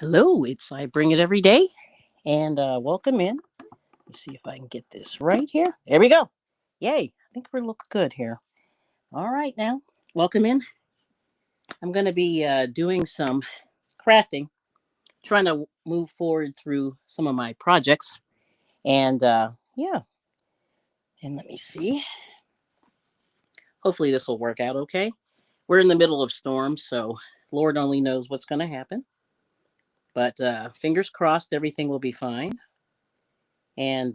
Hello, it's I Bring It Every Day, and welcome in. Let me see if I can get this right here. There we go. Yay, I think we look good here. All right, now, welcome in. I'm going to be doing some crafting, trying to move forward through some of my projects. And yeah, and let me see. Hopefully, this will work out okay. We're in the middle of storms, so Lord only knows what's going to happen. But fingers crossed, everything will be fine. And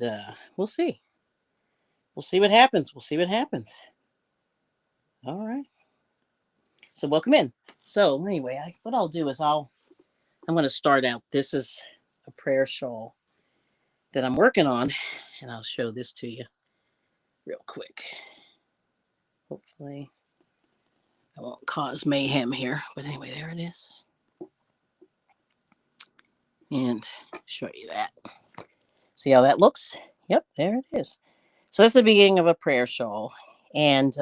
we'll see. We'll see what happens. We'll see what happens. All right. So welcome in. So anyway, what I'll do is I'm going to start out. This is a prayer shawl that I'm working on, and I'll show this to you real quick. Hopefully, I won't cause mayhem here. But anyway, there it is, and show you that. See how that looks? Yep, there it is. So that's the beginning of a prayer shawl, and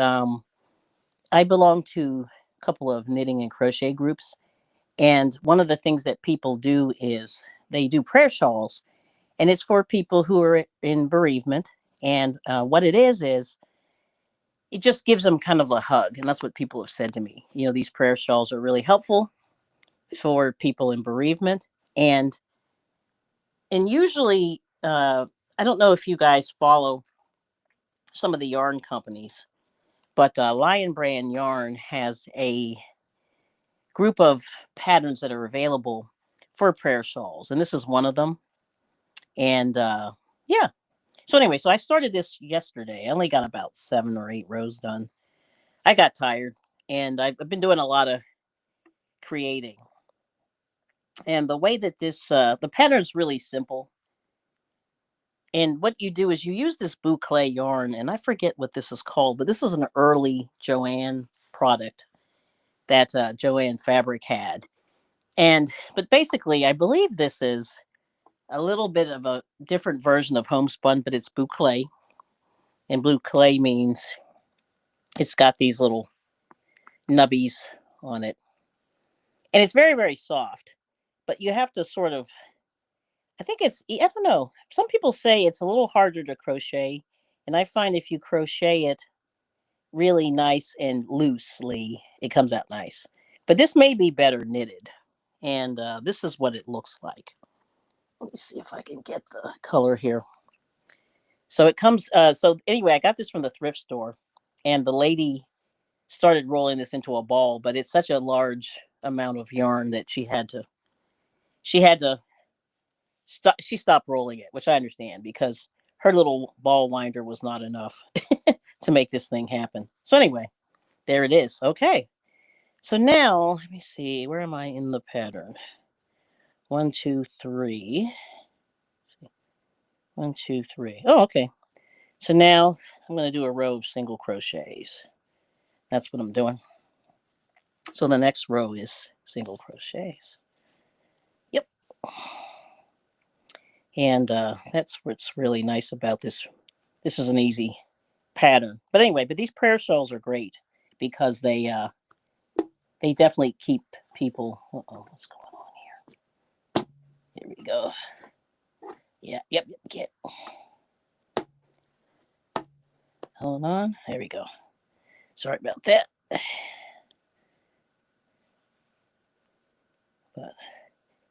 I belong to a couple of knitting and crochet groups. And one of the things that people do is they do prayer shawls, and it's for people who are in bereavement. And what it is it just gives them kind of a hug. And that's what people have said to me. You know, these prayer shawls are really helpful for people in bereavement. And usually, I don't know if you guys follow some of the yarn companies, but Lion Brand Yarn has a group of patterns that are available for prayer shawls. And this is one of them. And yeah. So anyway, so I started this yesterday. I only got about 7 or 8 rows done. I got tired, and I've been doing a lot of creating. And the way that the pattern's really simple. And what you do is you use this boucle yarn, and I forget what this is called, but this is an early Joanne product that Joanne Fabric had. And but basically, I believe this is a little bit of a different version of homespun, but it's boucle, and boucle means it's got these little nubbies on it, and it's very very soft. But you have to sort of, I think I don't know, some people say it's a little harder to crochet, and I find if you crochet it really nice and loosely, it comes out nice. But this may be better knitted, and this is what it looks like. Let me see if I can get the color here. So it comes, so anyway, I got this from the thrift store, and the lady started rolling this into a ball, but it's such a large amount of yarn that she had to stop. She stopped rolling it, which I understand because her little ball winder was not enough to make this thing happen. So anyway, there it is. Okay. So now let me see. Where am I in the pattern? One, two, three. One, two, three. Oh, okay. So now I'm going to do a row of single crochets. That's what I'm doing. So the next row is single crochets. Yep. And that's what's really nice about this. This is an easy pattern. But anyway, but these prayer shawls are great because they definitely keep people. Uh-oh, what's going on here? Here we go. Yeah, yep, get. Hold on. There we go. Sorry about that. But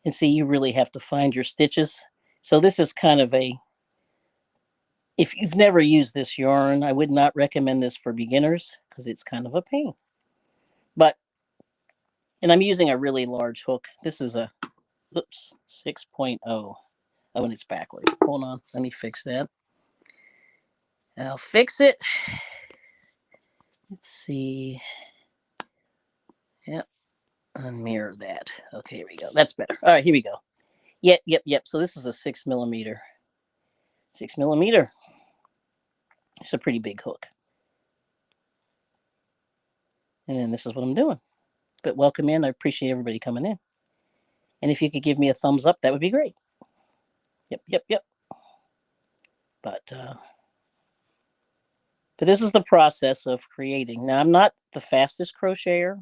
and see, you really have to find your stitches. So this is kind of a, if you've never used this yarn, I would not recommend this for beginners because it's kind of a pain. But, and I'm using a really large hook. This is a, oops, 6.0. Oh, and it's backward. Hold on, let me fix that. I'll fix it. Let's see. Yep, unmirror that. Okay, here we go. That's better. All right, here we go. Yep. So this is a 6 millimeter. 6 millimeter. It's a pretty big hook. And then this is what I'm doing. But welcome in. I appreciate everybody coming in. And if you could give me a thumbs up, that would be great. Yep. But this is the process of creating. Now I'm not the fastest crocheter,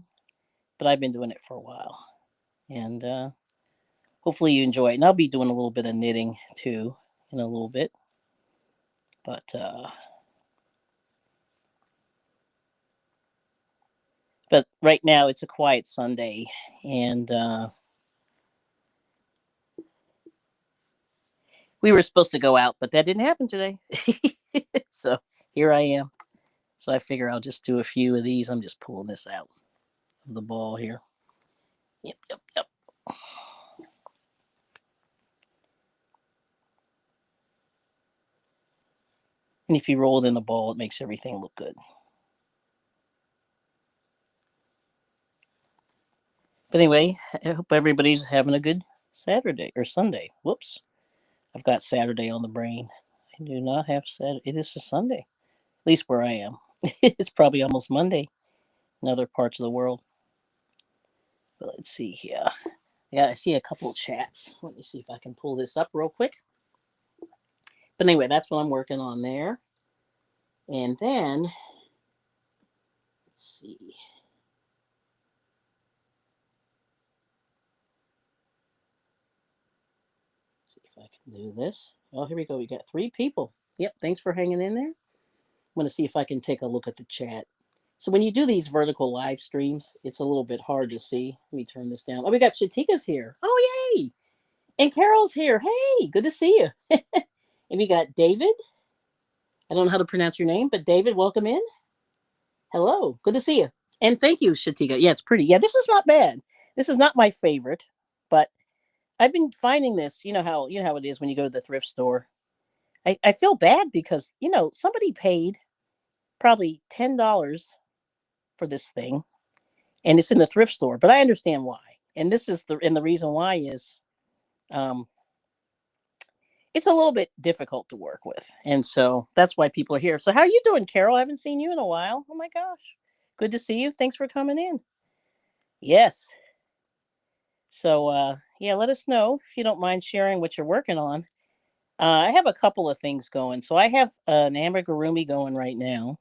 but I've been doing it for a while. And hopefully you enjoy it. And I'll be doing a little bit of knitting too in a little bit. But right now it's a quiet Sunday, and we were supposed to go out, but that didn't happen today. So here I am. So I figure I'll just do a few of these. I'm just pulling this out of the ball here. Yep, yep, yep. And if you roll it in a ball, it makes everything look good. But anyway, I hope everybody's having a good Saturday or Sunday. Whoops. I've got Saturday on the brain. I do not have Saturday. It is a Sunday, at least where I am. It's probably almost Monday in other parts of the world. But let's see here. Yeah, I see a couple of chats. Let me see if I can pull this up real quick. But anyway, that's what I'm working on there. And then, let's see. See if I can do this. Oh, here we go. We got 3 people. Yep, thanks for hanging in there. I'm going to see if I can take a look at the chat. So when you do these vertical live streams, it's a little bit hard to see. Let me turn this down. Oh, we got Shatika's here. Oh, yay. And Carol's here. Hey, good to see you. And we got David. I don't know how to pronounce your name, but David, welcome in. Hello. Good to see you. And thank you, Shatika. Yeah, it's pretty. Yeah, this is not bad. This is not my favorite, but I've been finding this. You know how it is when you go to the thrift store. I feel bad because, somebody paid probably $10 for this thing and it's in the thrift store, but I understand why. And the reason why is um it's a little bit difficult to work with. And so that's why people are here. So how are you doing, Carol? I haven't seen you in a while. Oh my gosh. Good to see you. Thanks for coming in. Yes. So yeah, let us know if you don't mind sharing what you're working on. I have a couple of things going. So I have an amigurumi going right now.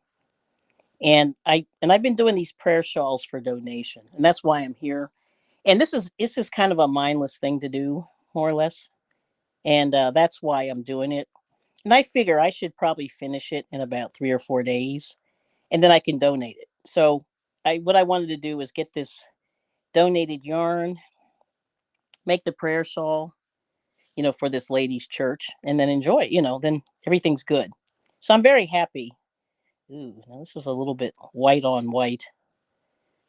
And I've been doing these prayer shawls for donation. And that's why I'm here. And this is kind of a mindless thing to do, more or less. And that's why I'm doing it. And I figure I should probably finish it in about 3 or 4 days, and then I can donate it. So what I wanted to do was get this donated yarn, make the prayer shawl, for this lady's church, and then enjoy it. Then everything's good. So I'm very happy. Ooh, now this is a little bit white on white.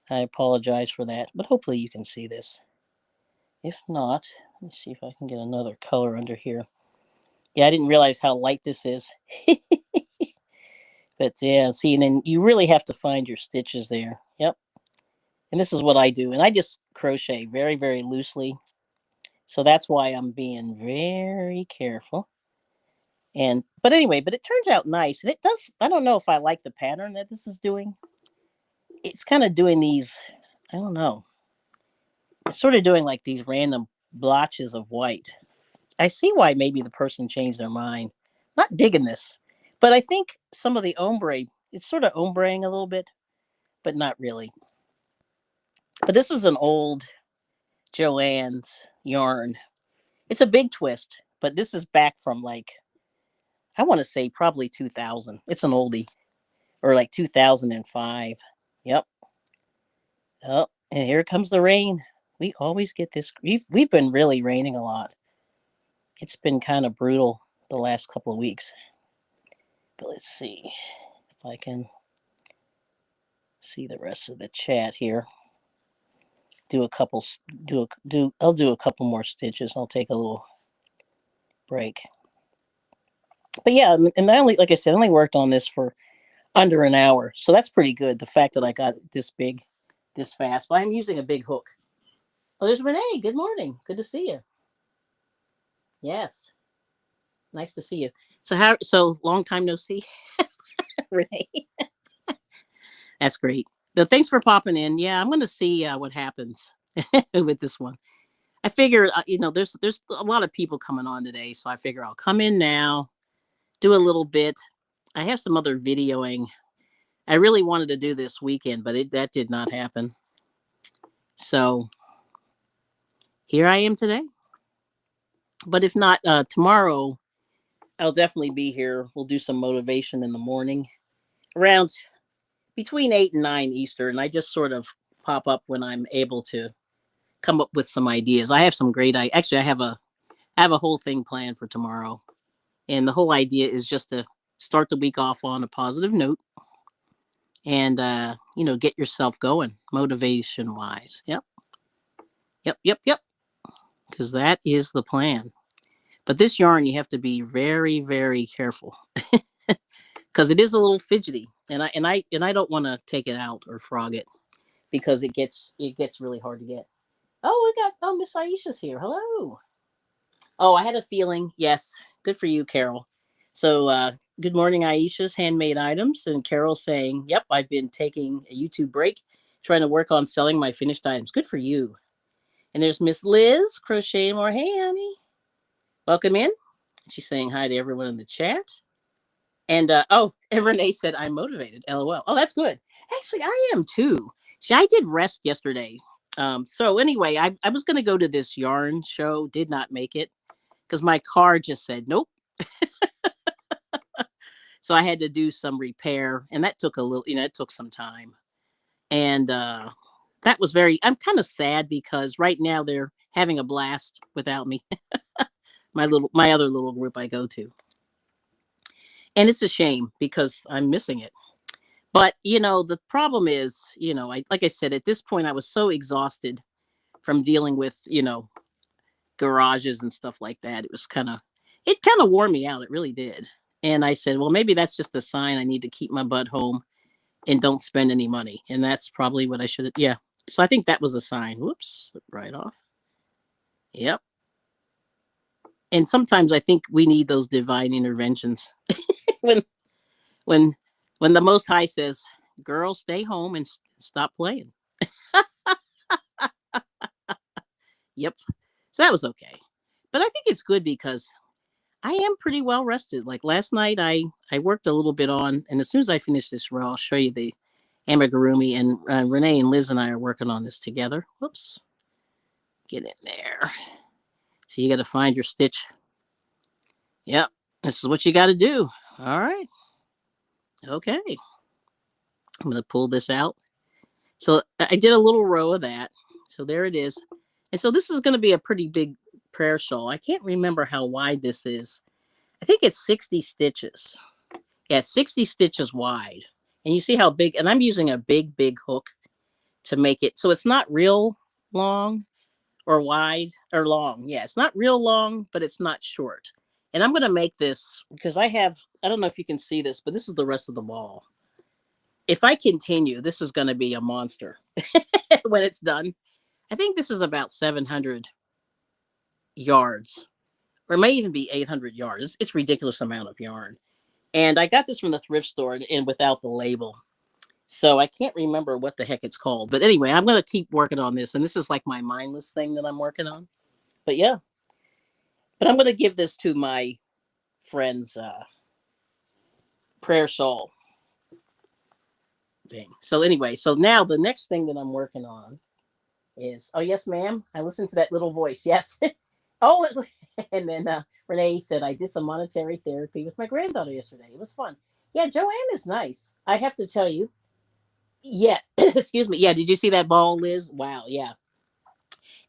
I apologize for that, but hopefully you can see this. If not, let me see if I can get another color under here. Yeah, I didn't realize how light this is. But yeah, see, and then you really have to find your stitches there. Yep. And this is what I do. And I just crochet very, very loosely. So that's why I'm being very careful. But anyway, but it turns out nice. And it does, I don't know if I like the pattern that this is doing. It's kind of doing these, I don't know. It's sort of doing like these random blotches of white. I see why maybe the person changed their mind. Not digging this. But I think some of the ombre, it's sort of ombreing a little bit, but not really. But this is an old Joanne's yarn. It's a big twist, but this is back from like, I want to say probably 2000. It's an oldie, or like 2005. Yep. Oh, and here comes the rain. We always get this. We've been really raining a lot. It's been kind of brutal the last couple of weeks. But let's see if I can see the rest of the chat here. Do a couple. I'll do a couple more stitches. I'll take a little break. But yeah, and I only, like I said, I only worked on this for under an hour, so that's pretty good. The fact that I got this big, this fast. But I'm using a big hook. Oh, there's Renee. Good morning. Good to see you. Yes, nice to see you. So how? So long time no see, Renee. That's great. But thanks for popping in. Yeah, I'm going to see what happens with this one. I figure, there's a lot of people coming on today, so I figure I'll come in now, do a little bit. I have some other videoing I really wanted to do this weekend, but that did not happen. So here I am today. But if not, tomorrow I'll definitely be here. We'll do some motivation in the morning around between 8 and 9 Eastern. I just sort of pop up when I'm able to come up with some ideas. I have some great. Actually, I have a whole thing planned for tomorrow, and the whole idea is just to start the week off on a positive note and get yourself going motivation wise. Yep, yep, yep, yep. Because that is the plan. But this yarn, you have to be very, very careful because it is a little fidgety, and I don't want to take it out or frog it because it gets really hard to get. Oh, we got Miss Aisha's here. Hello. Oh, I had a feeling. Yes, good for you, Carol. So, good morning, Aisha's handmade items, and Carol saying, "Yep, I've been taking a YouTube break, trying to work on selling my finished items. Good for you." And there's Miss Liz crocheting more. Hey, honey, welcome in. She's saying hi to everyone in the chat. And and Renee said, "I'm motivated." LOL. Oh, that's good. Actually, I am too. See, I did rest yesterday. So anyway, I was going to go to this yarn show, did not make it because my car just said nope. So I had to do some repair, and that took a little, it took some time. And that was I'm kind of sad because right now they're having a blast without me. My other little group I go to, and it's a shame because I'm missing it. But the problem is, like I said, at this point I was so exhausted from dealing with garages and stuff like that. It kind of wore me out. It really did. And I said, well, maybe that's just a sign I need to keep my butt home and don't spend any money. And that's probably what I should have. Yeah. So I think that was a sign. Whoops, slip right off. Yep. And sometimes I think we need those divine interventions when when when the Most High says, "Girl, stay home and stop playing." Yep. So that was okay. But I think it's good because I am pretty well rested. Like last night, I worked a little bit on, and as soon as I finish this row, I'll show you the amigurumi. And Renee and Liz and I are working on this together. Whoops, get in there. So you got to find your stitch. Yep, this is what you got to do. All right, okay. I'm gonna pull this out. So I did a little row of that. So there it is. And so this is going to be a pretty big prayer shawl. I can't remember how wide this is. I think it's 60 stitches. Yeah, 60 stitches wide. And you see how big, and I'm using a big, big hook to make it. So it's not real long or wide or long. Yeah, it's not real long, but it's not short. And I'm going to make this because I don't know if you can see this, but this is the rest of the ball. If I continue, this is going to be a monster when it's done. I think this is about 700 yards, or it may even be 800 yards. It's ridiculous amount of yarn. And I got this from the thrift store and without the label. So I can't remember what the heck it's called. But anyway, I'm going to keep working on this. And this is like my mindless thing that I'm working on. But yeah, but I'm going to give this to my friend's prayer shawl thing. So anyway, so now the next thing that I'm working on is, oh, yes, ma'am. I listened to that little voice. Yes. Oh, and then Renee said, I did some monetary therapy with my granddaughter yesterday. It was fun. Yeah, Joanne is nice. I have to tell you. Yeah. Excuse me. Yeah. Did you see that ball, Liz? Wow. Yeah.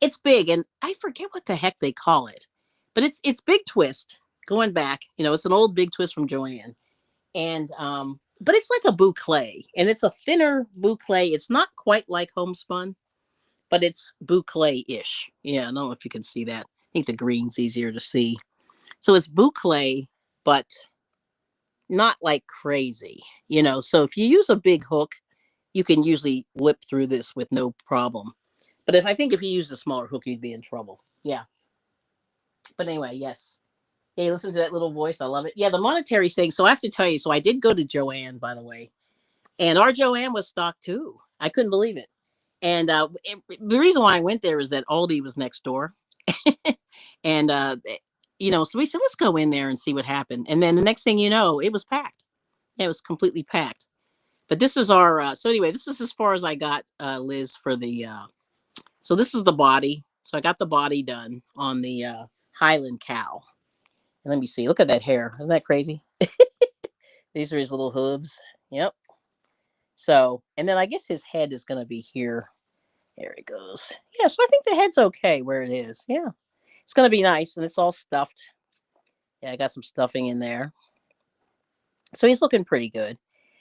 It's big. And I forget what the heck they call it, but it's Big Twist going back. It's an old Big Twist from Joanne. And, but it's like a boucle and it's a thinner boucle. It's not quite like homespun, but it's boucle ish. Yeah. I don't know if you can see that. I think the green's easier to see. So it's boucle, but not like crazy. So if you use a big hook, you can usually whip through this with no problem. But if you use a smaller hook, you'd be in trouble. Yeah. But anyway, yes. Hey, listen to that little voice. I love it. Yeah, the monetary thing. So I have to tell you, so I did go to Joanne, by the way. And our Joanne was stocked too. I couldn't believe it. And the reason why I went there is that Aldi was next door. And, so we said, let's go in there and see what happened. And then the next thing you know, it was packed. Yeah, it was completely packed. But this is so anyway, this is as far as I got, Liz, for so this is the body. So I got the body done on the Highland cow. And let me see. Look at that hair. Isn't that crazy? These are his little hooves. Yep. So, and then I guess his head is going to be here. There it goes. Yeah, so I think the head's okay where it is. Yeah. It's going to be nice, and it's all stuffed. Yeah, I got some stuffing in there. So he's looking pretty good.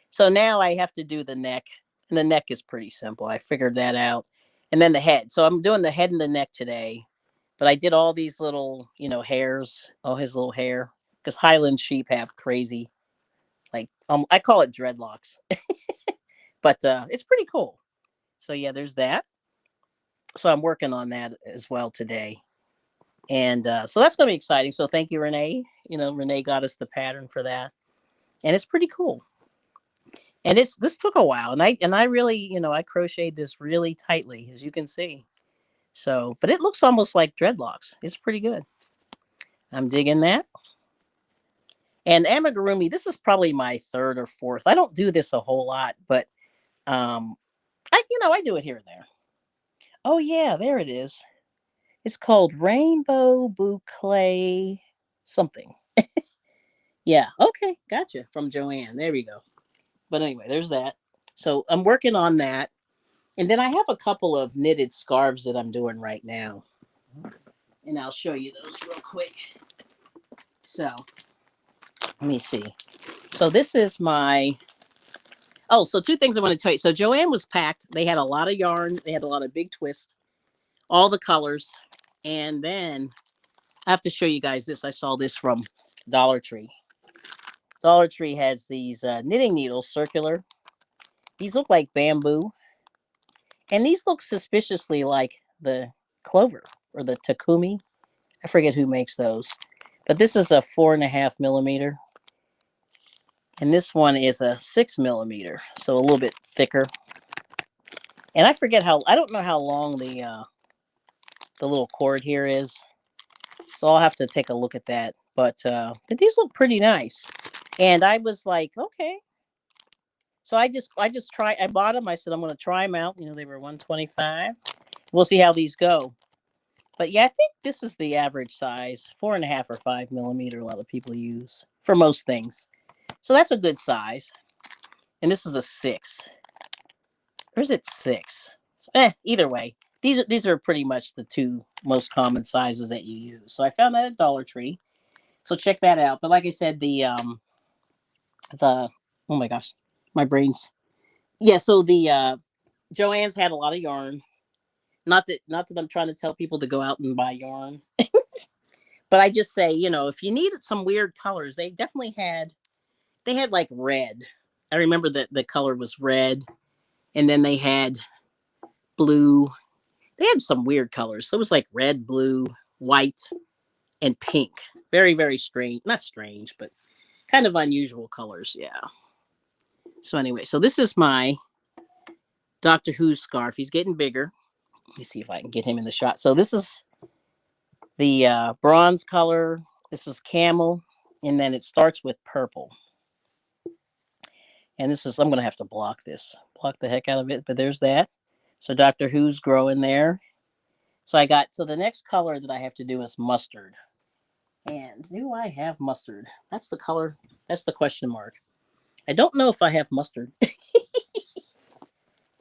So now I have to do the neck, and the neck is pretty simple. I figured that out. And then the head. So I'm doing the head and the neck today. But I did all these little, hairs, all his little hair, because Highland sheep have crazy, like, I call it dreadlocks, but it's pretty cool. So yeah, there's that. So I'm working on that as well today, and so that's gonna be exciting. So thank you, Renee. Renee got us the pattern for that, and it's pretty cool. And this took a while, and I really, I crocheted this really tightly, as you can see. So, but it looks almost like dreadlocks. It's pretty good. I'm digging that. And amigurumi, this is probably my third or fourth. I don't do this a whole lot, but um, I do it here and there. Oh yeah, there it is. It's called Rainbow Boucle something. Yeah, okay, gotcha. From Joanne. There we go. But anyway, there's that. So I'm working on that. And then I have a couple of knitted scarves that I'm doing right now. And I'll show you those real quick. So let me see. So this is my so two things I want to tell you. So Joanne was packed. They had a lot of yarn. They had a lot of big twists, all the colors. And then I have to show you guys this. I saw this from Dollar Tree. Dollar Tree has these knitting needles, circular. These look like bamboo. And these look suspiciously like the clover or the takumi. I forget who makes those. But this is a 4.5 millimeter. And this one is a 6 millimeter. So a little bit thicker. And I don't know how long the little cord here is. So I'll have to take a look at that. But these look pretty nice. And I was like, okay. So I bought them. I said, I'm going to try them out. They were 125. We'll see how these go. But yeah, I think this is the average size, 4.5 or 5 millimeter. A lot of people use for most things. So that's a good size. And this is a 6. Or is it 6? Either way, these are pretty much the two most common sizes that you use. So I found that at Dollar Tree. So check that out. But like I said, the oh my gosh, my brain's so the Joann's had a lot of yarn. Not that I'm trying to tell people to go out and buy yarn, but I just say, if you need some weird colors, they had like red. I remember that the color was red, and then they had blue. They had some weird colors. So it was like red, blue, white, and pink. Very, very strange. Not strange, but kind of unusual colors. Yeah. So anyway, so this is my Doctor Who scarf. He's getting bigger. Let me see if I can get him in the shot. So this is the bronze color. This is camel. And then it starts with purple. And I'm going to have to block the heck out of it. But there's that. So Doctor Who's growing there. So the next color that I have to do is mustard. And do I have mustard? That's the color. That's the question mark. I don't know if I have mustard.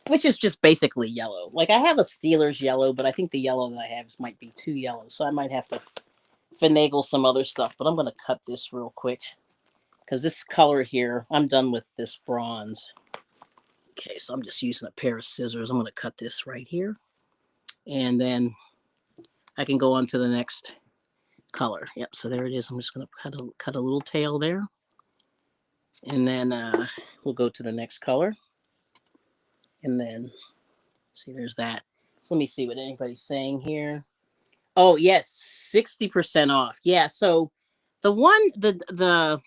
Which is just basically yellow. Like I have a Steelers yellow, but I think the yellow that I have might be too yellow. So I might have to finagle some other stuff. But I'm going to cut this real quick. Because this color here, I'm done with this bronze. Okay, so I'm just using a pair of scissors. I'm going to cut this right here. And then I can go on to the next color. Yep, so there it is. I'm just going to cut a little tail there. And then we'll go to the next color. And then, see, there's that. So let me see what anybody's saying here. Oh, yes, 60% off. Yeah, so the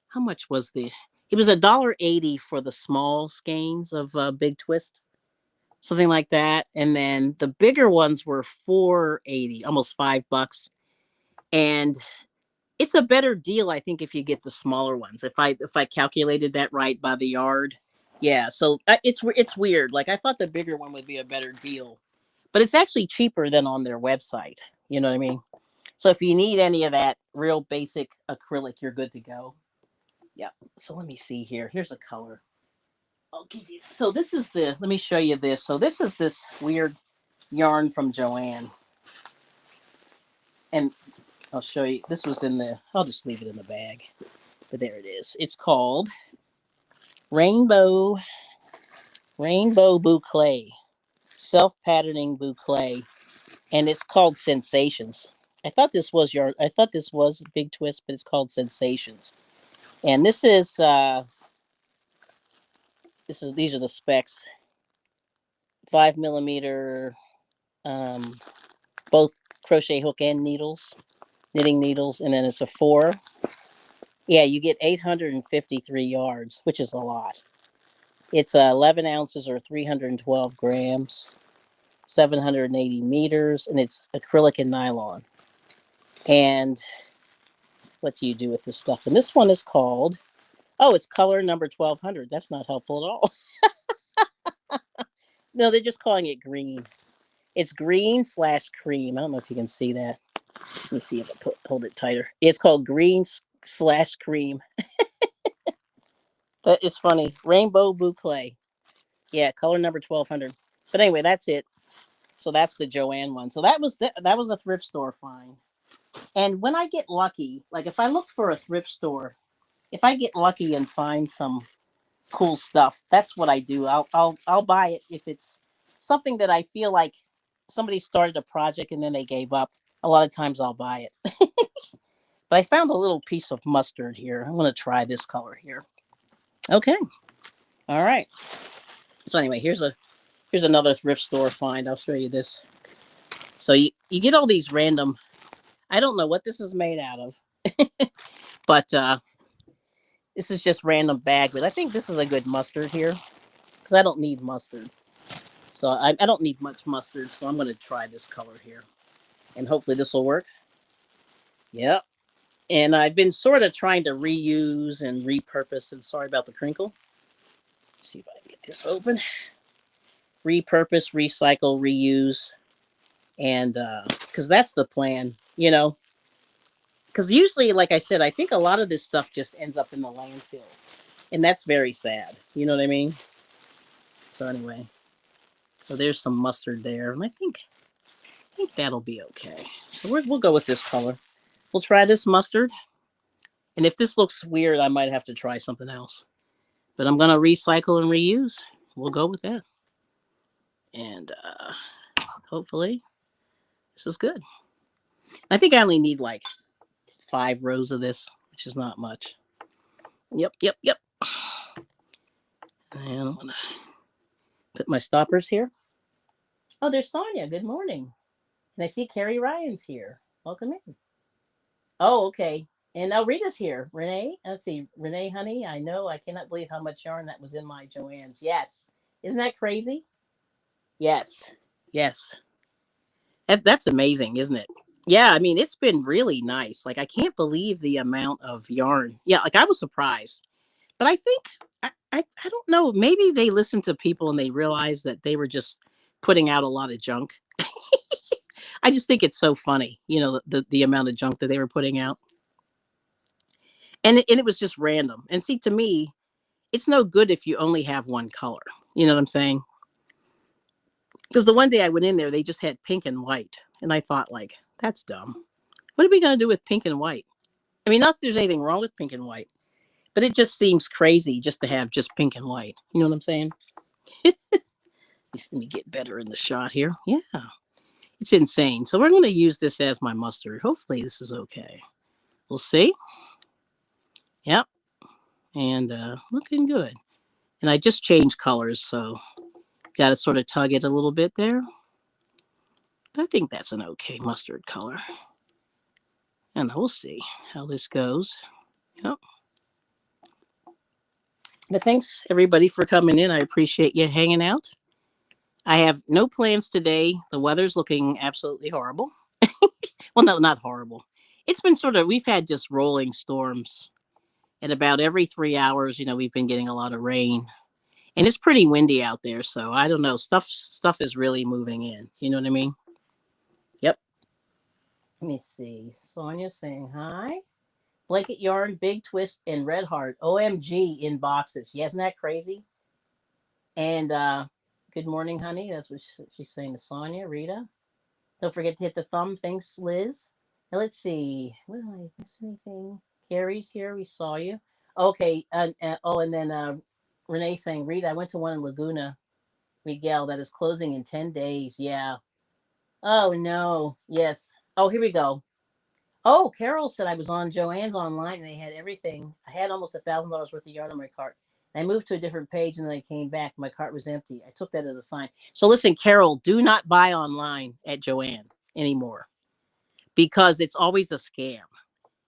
how much was it was $1.80 for the small skeins of Big Twist, something like that. And then the bigger ones were $4.80, almost $5. And it's a better deal, I think, if you get the smaller ones. If I calculated that right by the yard, yeah. So it's weird. Like I thought the bigger one would be a better deal, but it's actually cheaper than on their website. You know what I mean? So if you need any of that real basic acrylic, you're good to go. Yeah. So let me see here. Here's a color. I'll give you. So this is the. Let me show you this. So this is this weird yarn from Joanne, and I'll show you. This was in the. I'll just leave it in the bag. But there it is. It's called Rainbow Boucle, self patterning boucle, and it's called Sensations. I thought this was your. I thought this was Big Twist, but it's called Sensations. And these are the specs. 5 millimeter, um, both crochet hook and needles, knitting needles, and then it's a 4. Yeah, you get 853 yards, which is a lot. It's 11 ounces or 312 grams, 780 meters, and it's acrylic and nylon. And what do you do with this stuff? And this one is called, oh, it's color number 1200. That's not helpful at all. No, they're just calling it green. It's green/cream. I don't know if you can see that. Let me see if I hold it tighter. It's called green/cream. That is funny. Rainbow Boucle. Yeah, color number 1200. But anyway, that's it. So that's the Joanne one. So that was a thrift store find. And when I get lucky, like if I look for a thrift store, if I get lucky and find some cool stuff, that's what I do. I'll buy it if it's something that I feel like somebody started a project and then they gave up. A lot of times I'll buy it. But I found a little piece of mustard here. I'm going to try this color here. Okay. All right. So anyway, here's another thrift store find. I'll show you this. So you get all these random. I don't know what this is made out of, but this is just random bag. But I think this is a good mustard here because I don't need mustard. So I don't need much mustard. So I'm going to try this color here, and hopefully this will work. Yep. And I've been sort of trying to reuse and repurpose. And sorry about the crinkle. Let's see if I can get this open. Repurpose, recycle, reuse, and because that's the plan, you know. Because usually, like I said, I think a lot of this stuff just ends up in the landfill, and that's very sad. You know what I mean? So anyway, so there's some mustard there, and I think that'll be okay. So we'll go with this color. We'll try this mustard, and if this looks weird, I might have to try something else. But I'm gonna recycle and reuse. We'll go with that, and hopefully this is good. I think I only need like 5 rows of this, which is not much. Yep. And I'm gonna put my stoppers here. Oh, there's Sonia. Good morning. And I see Carrie Ryan's here. Welcome in. Oh, okay. And now Rita's here. Renee, let's see. Renee, honey, I know. I cannot believe how much yarn that was in my Joanne's. Yes. Isn't that crazy? Yes. That's amazing, isn't it? Yeah, I mean, it's been really nice. Like, I can't believe the amount of yarn. Yeah, like I was surprised. But I think, I don't know, maybe they listened to people and they realized that they were just putting out a lot of junk. I just think it's so funny, you know, the amount of junk that they were putting out. And it was just random. And see, to me, it's no good if you only have one color. You know what I'm saying? Because the one day I went in there, they just had pink and white. And I thought, like, that's dumb. What are we going to do with pink and white? I mean, not that there's anything wrong with pink and white, but it just seems crazy just to have just pink and white. You know what I'm saying? Let me get better in the shot here. Yeah. It's insane. So we're going to use this as my mustard. Hopefully this is okay. We'll see. Yep. And looking good. And I just changed colors, so got to sort of tug it a little bit there. But I think that's an okay mustard color. And we'll see how this goes. Yep. But thanks everybody for coming in. I appreciate you hanging out. I have no plans today. The weather's looking absolutely horrible. Well, no, not horrible. It's been we've had just rolling storms. And about every 3 hours, you know, we've been getting a lot of rain. And it's pretty windy out there. So I don't know. Stuff is really moving in. You know what I mean? Yep. Let me see. Sonia saying hi. Blanket yarn, big twist, and red heart. OMG in boxes. Yeah, isn't that crazy? And good morning, honey. That's what she's saying to Sonia. Rita. Don't forget to hit the thumb. Thanks, Liz. Now, let's see. What did I miss anything? Carrie's here. We saw you. Okay. And then Renee saying, Rita, I went to one in Laguna, Miguel, that is closing in 10 days. Yeah. Oh, no. Yes. Oh, here we go. Oh, Carol said I was on Joann's online and they had everything. I had almost $1,000 worth of yarn on my cart. I moved to a different page and then I came back. My cart was empty. I took that as a sign. So listen, Carol, do not buy online at Joann anymore because it's always a scam.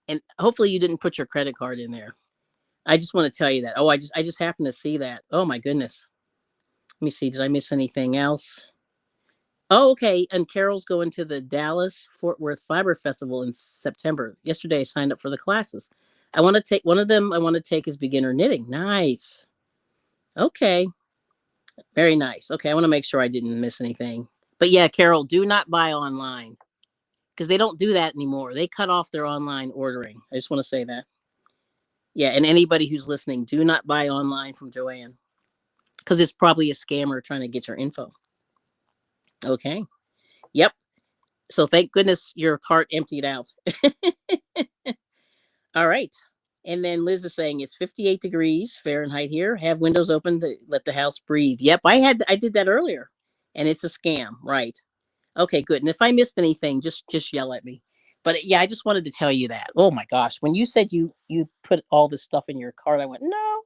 And hopefully you didn't put your credit card in there. I just want to tell you that. Oh, I just happened to see that. Oh my goodness. Let me see. Did I miss anything else? Oh, okay. And Carol's going to the Dallas Fort Worth Fiber Festival in September. Yesterday, I signed up for the classes. I want to take one of them. I want to take is beginner knitting. Nice. Okay. Very nice. Okay. I want to make sure I didn't miss anything. But yeah, Carol, do not buy online because they don't do that anymore. They cut off their online ordering. I just want to say that. Yeah. And anybody who's listening, do not buy online from Joann because it's probably a scammer trying to get your info. Okay. Yep. So thank goodness your cart emptied out. All right. And then Liz is saying it's 58 degrees Fahrenheit here. Have windows open to let the house breathe. Yep, I did that earlier. And it's a scam, right? Okay, good. And if I missed anything, just yell at me. But yeah, I just wanted to tell you that. Oh my gosh, when you said you put all this stuff in your cart, I went, "No."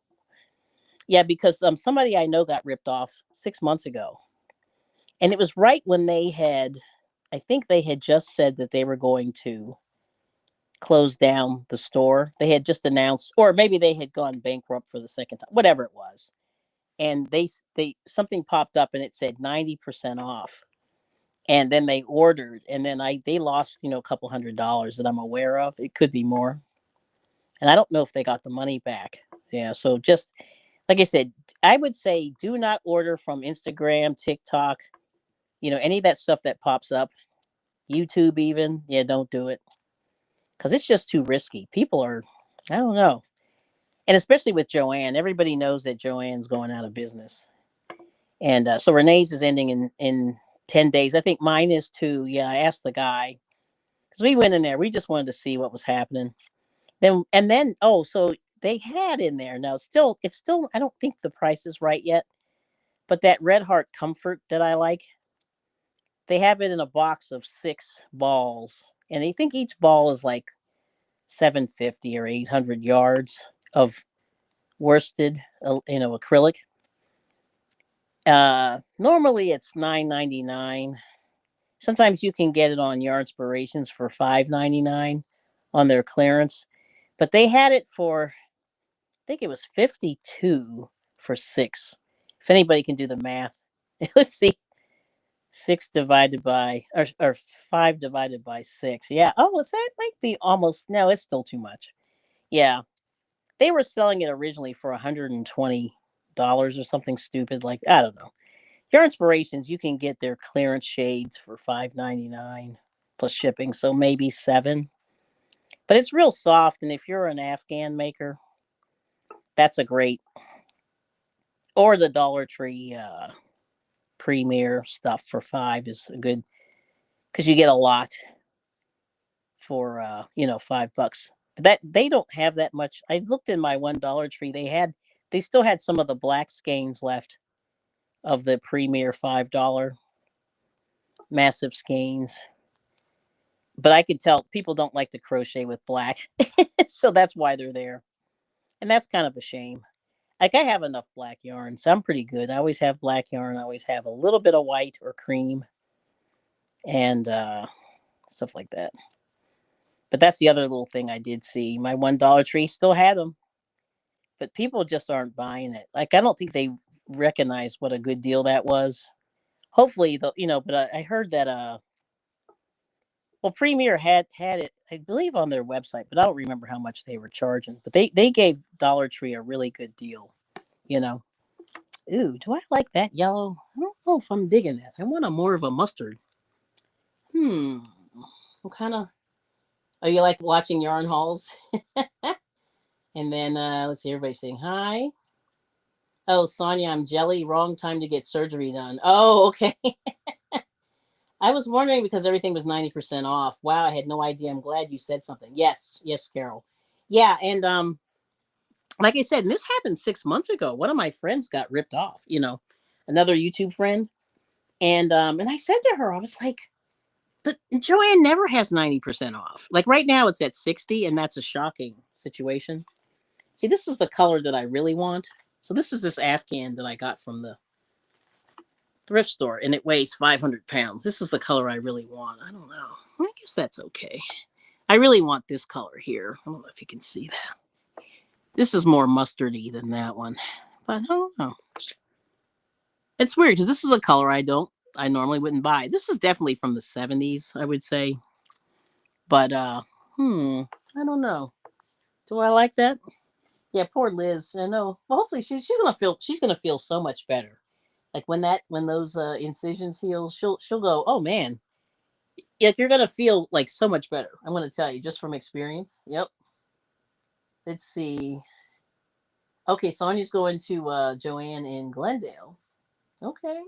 Yeah, because somebody I know got ripped off 6 months ago. And it was right when they had I think they had just said that they were going to close down the store. They had just announced, or maybe they had gone bankrupt for the second time, whatever it was. And they something popped up and it said 90% off. And then they ordered, and then they lost a couple $100 that I'm aware of. It could be more, and I don't know if they got the money back. Yeah, so just like I said, I would say do not order from Instagram, TikTok, any of that stuff that pops up, YouTube even. Yeah, don't do it because it's just too risky. People are, I don't know. And especially with Joann, everybody knows that Joann's going out of business. And so Renee's is ending in 10 days. I think mine is too. Yeah, I asked the guy because we went in there. We just wanted to see what was happening. Then, oh, so they had in there. Now, it's still, I don't think the price is right yet, but that Red Heart Comfort that I like, they have it in a box of 6 balls. And I think each ball is like 750 or 800 yards of worsted, acrylic. Normally it's 9.99. Sometimes you can get it on Yarn Inspirations for 5.99 on their clearance, but they had it for I think it was 52 for 6. If anybody can do the math, let's see, 6 divided by or 5 divided by 6. Yeah. Oh, so that might be almost. No, it's still too much. Yeah, they were selling it originally for $120 or something stupid like I don't know. Your Inspirations, you can get their clearance shades for 5.99 plus shipping, so maybe 7. But it's real soft, and if you're an Afghan maker, that's a great. Or the Dollar Tree Premier stuff for 5 is a good because you get a lot for $5. But that they don't have that much. I looked in my one Dollar Tree; they still had some of the black skeins left of the Premier $5 massive skeins. But I could tell people don't like to crochet with black, so that's why they're there, and that's kind of a shame. Like I have enough black yarn, so I'm pretty good. I always have black yarn. I always have a little bit of white or cream, and stuff like that. But that's the other little thing I did see. My one Dollar Tree still had them, but people just aren't buying it. Like I don't think they recognize what a good deal that was. Hopefully, but I heard that well, Premier had it, I believe, on their website, but I don't remember how much they were charging. But they gave Dollar Tree a really good deal. You know. Ooh, do I like that yellow? I don't know if I'm digging that. I want a more of a mustard. Hmm. What kind of? Oh, you like watching yarn hauls? And then let's see, everybody saying hi. Oh, Sonia, I'm jelly. Wrong time to get surgery done. Oh, okay. I was wondering because everything was 90% off. Wow, I had no idea. I'm glad you said something. Yes, yes, Carol. Yeah, and like I said, and this happened 6 months ago. One of my friends got ripped off, another YouTube friend. And I said to her, I was like, but Joanne never has 90% off. Like right now it's at 60, and that's a shocking situation. See, this is the color that I really want. So this is this Afghan that I got from the thrift store, and it weighs 500 pounds. This is the color I really want. I don't know. I guess that's okay. I really want this color here. I don't know if you can see that. This is more mustardy than that one, but I don't know. It's weird because this is a color I normally wouldn't buy. This is definitely from the 70s, I would say. But I don't know. Do I like that? Yeah, poor Liz. I know. Well, hopefully she's gonna feel so much better. Like when those incisions heal, she'll go, oh man, yeah, you're gonna feel like so much better. I'm gonna tell you just from experience. Yep. Let's see. Okay, Sonia's going to Joanne in Glendale. Okay.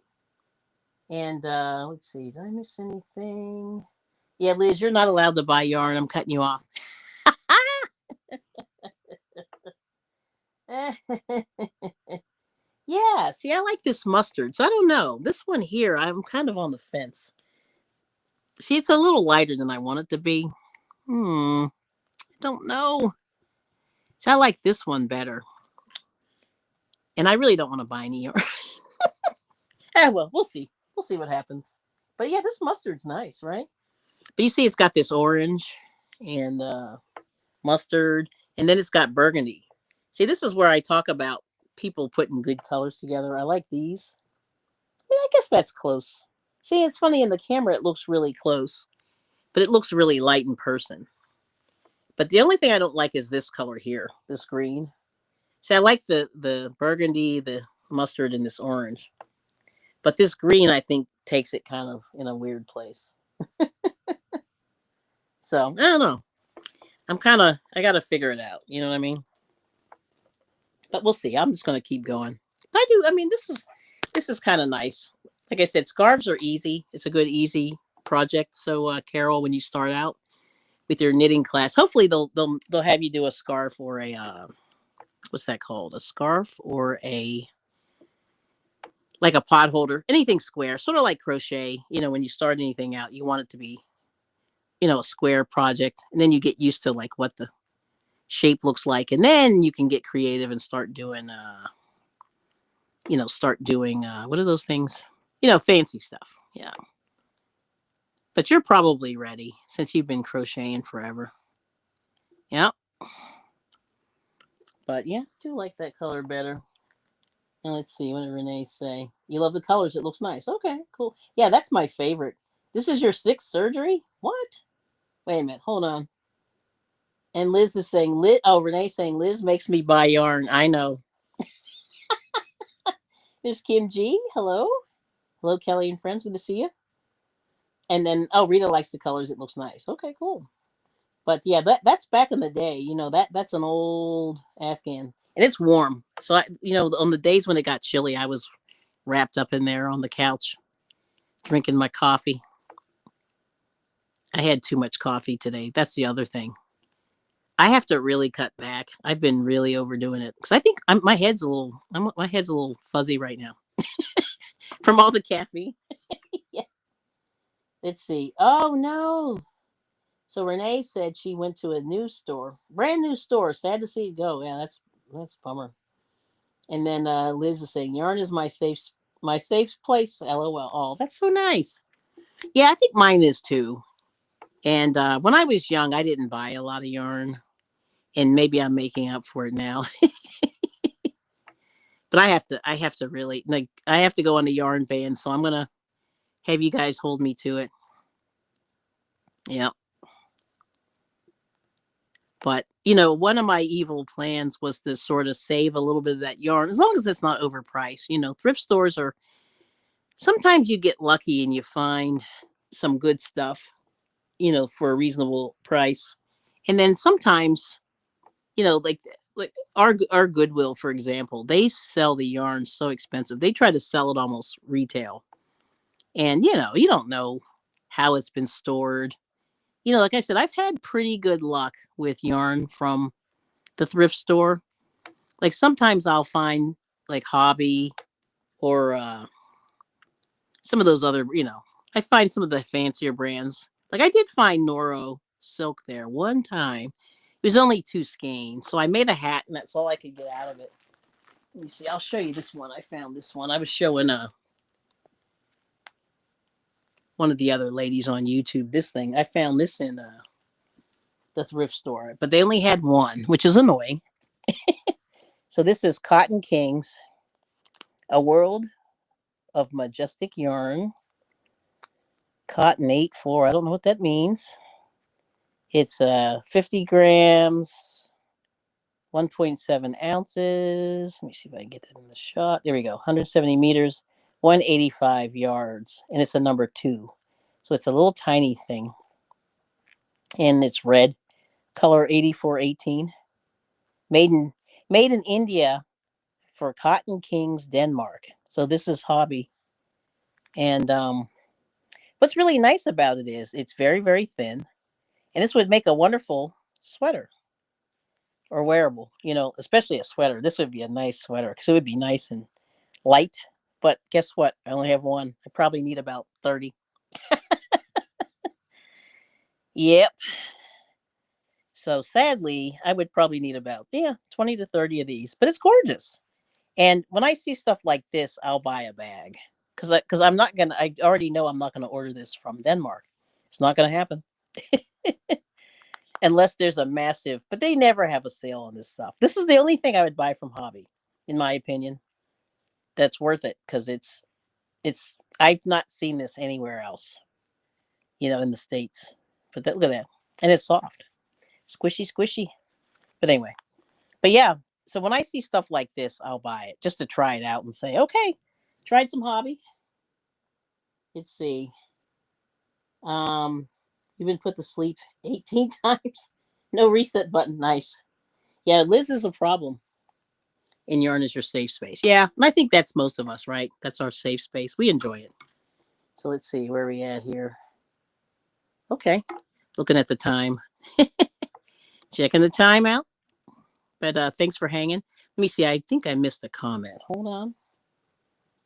And let's see. Did I miss anything? Yeah, Liz, you're not allowed to buy yarn. I'm cutting you off. Yeah, see, I like this mustard. So I don't know. This one here, I'm kind of on the fence. See, it's a little lighter than I want it to be. I don't know. So I like this one better. And I really don't want to buy any yarn. Well, we'll see. We'll see what happens. But yeah, this mustard's nice, right? But you see, it's got this orange and mustard, and then it's got burgundy. See, this is where I talk about people putting good colors together. I like these. I mean, I guess that's close. See, it's funny in the camera, it looks really close, but it looks really light in person. But the only thing I don't like is this color here, this green. See, I like the burgundy, the mustard, and this orange. But this green, I think, takes it kind of in a weird place. So I don't know. I got to figure it out. You know what I mean? But we'll see. I'm just going to keep going. I mean, this is kind of nice. Like I said, scarves are easy. It's a good, easy project. So, Carol, when you start out with your knitting class, hopefully they'll have you do a scarf or a what's that called? A scarf or a like a pot holder, anything square, sort of like crochet. When you start anything out, you want it to be a square project, and then you get used to like what the shape looks like, and then you can get creative and start doing what are those things? Fancy stuff. Yeah. But you're probably ready since you've been crocheting forever. Yeah. But yeah, I do like that color better. And let's see, what did Renee say? You love the colors, it looks nice. Okay, cool. Yeah, that's my favorite. This is your sixth surgery? What? Wait a minute, hold on. And Liz is saying, Renee's saying, Liz makes me buy yarn. I know. There's Kim G. Hello. Hello, Kelly and friends. Good to see you. And then, Rita likes the colors. It looks nice. Okay, cool. But yeah, that's back in the day. That's an old Afghan, and it's warm. So on the days when it got chilly, I was wrapped up in there on the couch, drinking my coffee. I had too much coffee today. That's the other thing. I have to really cut back. I've been really overdoing it because I think my head's a little fuzzy right now from all the caffeine. Yeah. Let's see. Oh no. So Renee said she went to a new store, brand new store. Sad to see it go. Yeah, that's a bummer. And then Liz is saying, "Yarn is my safe place." LOL. Oh, that's so nice. Yeah, I think mine is too. And when I was young, I didn't buy a lot of yarn, and maybe I'm making up for it now. But I have to really like I have to go on a yarn ban, so I'm gonna have you guys hold me to it. Yeah. But one of my evil plans was to sort of save a little bit of that yarn, as long as it's not overpriced. Thrift stores are sometimes you get lucky and you find some good stuff, for a reasonable price. And then sometimes, like our Goodwill, for example, they sell the yarn so expensive. They try to sell it almost retail. And you don't know how it's been stored. Like I said, I've had pretty good luck with yarn from the thrift store. Like sometimes I'll find like Hobby or some of those other, I find some of the fancier brands. Like I did find Noro silk there one time. It was only 2 skeins, so I made a hat, and that's all I could get out of it. Let me see. I'll show you this one. I found this one. I was showing one of the other ladies on YouTube this thing. I found this in the thrift store, but they only had one, which is annoying. So this is Cotton Kings, a world of majestic yarn. Cotton 8-4. I don't know what that means. It's 50 grams, 1.7 ounces. Let me see if I can get that in the shot. There we go. 170 meters, 185 yards, and it's a number 2. So it's a little tiny thing, and it's red, color 8418. Made in made in India for Cotton Kings, Denmark. So this is Hobby, and what's really nice about it is it's very very thin, and this would make a wonderful sweater or wearable. Especially a sweater. This would be a nice sweater because it would be nice and light. But guess what? I only have one. I probably need about 30. Yep. So sadly, I would probably need about 20 to 30 of these. But it's gorgeous. And when I see stuff like this, I'll buy a bag because I'm not gonna. I already know I'm not gonna order this from Denmark. It's not gonna happen unless there's a massive. But they never have a sale on this stuff. This is the only thing I would buy from Hobby, in my opinion. That's worth it because it's. I've not seen this anywhere else. In the States. But look at that, and it's soft, squishy, squishy. But anyway, but yeah. So when I see stuff like this, I'll buy it just to try it out and say, okay, tried some Hobby. Let's see. You've been put to sleep 18 times. No reset button. Nice. Yeah, Liz is a problem. And yarn is your safe space. Yeah, and I think that's most of us, right? That's our safe space. We enjoy it. So let's see where we at here. Okay, looking at the time, checking the time out. But thanks for hanging. Let me see. I think I missed a comment. Hold on.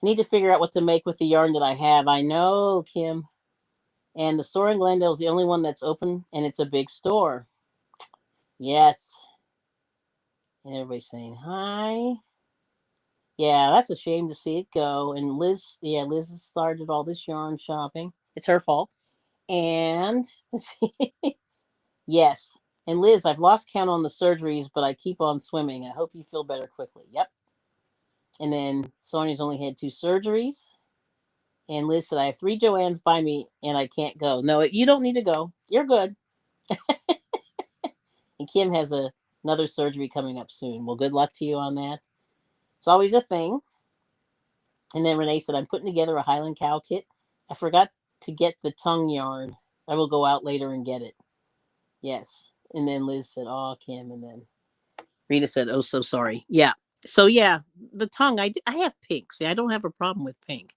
I need to figure out what to make with the yarn that I have. I know, Kim. And the store in Glendale is the only one that's open, and it's a big store. Yes. And everybody's saying hi. Yeah, that's a shame to see it go. And Liz has started all this yarn shopping. It's her fault. And let's see. Yes. And Liz, I've lost count on the surgeries, but I keep on swimming. I hope you feel better quickly. Yep. And then Sonia's only had 2 surgeries. And Liz said, I have 3 Joannes by me and I can't go. No, you don't need to go. You're good. And Kim has another surgery coming up soon. Well, good luck to you on that. It's always a thing. And then Renee said, I'm putting together a Highland cow kit. I forgot to get the tongue yarn. I will go out later and get it. Yes. And then Liz said, oh, Kim. And then Rita said, oh, so sorry. Yeah. So, yeah, the tongue, I have pink. See, I don't have a problem with pink.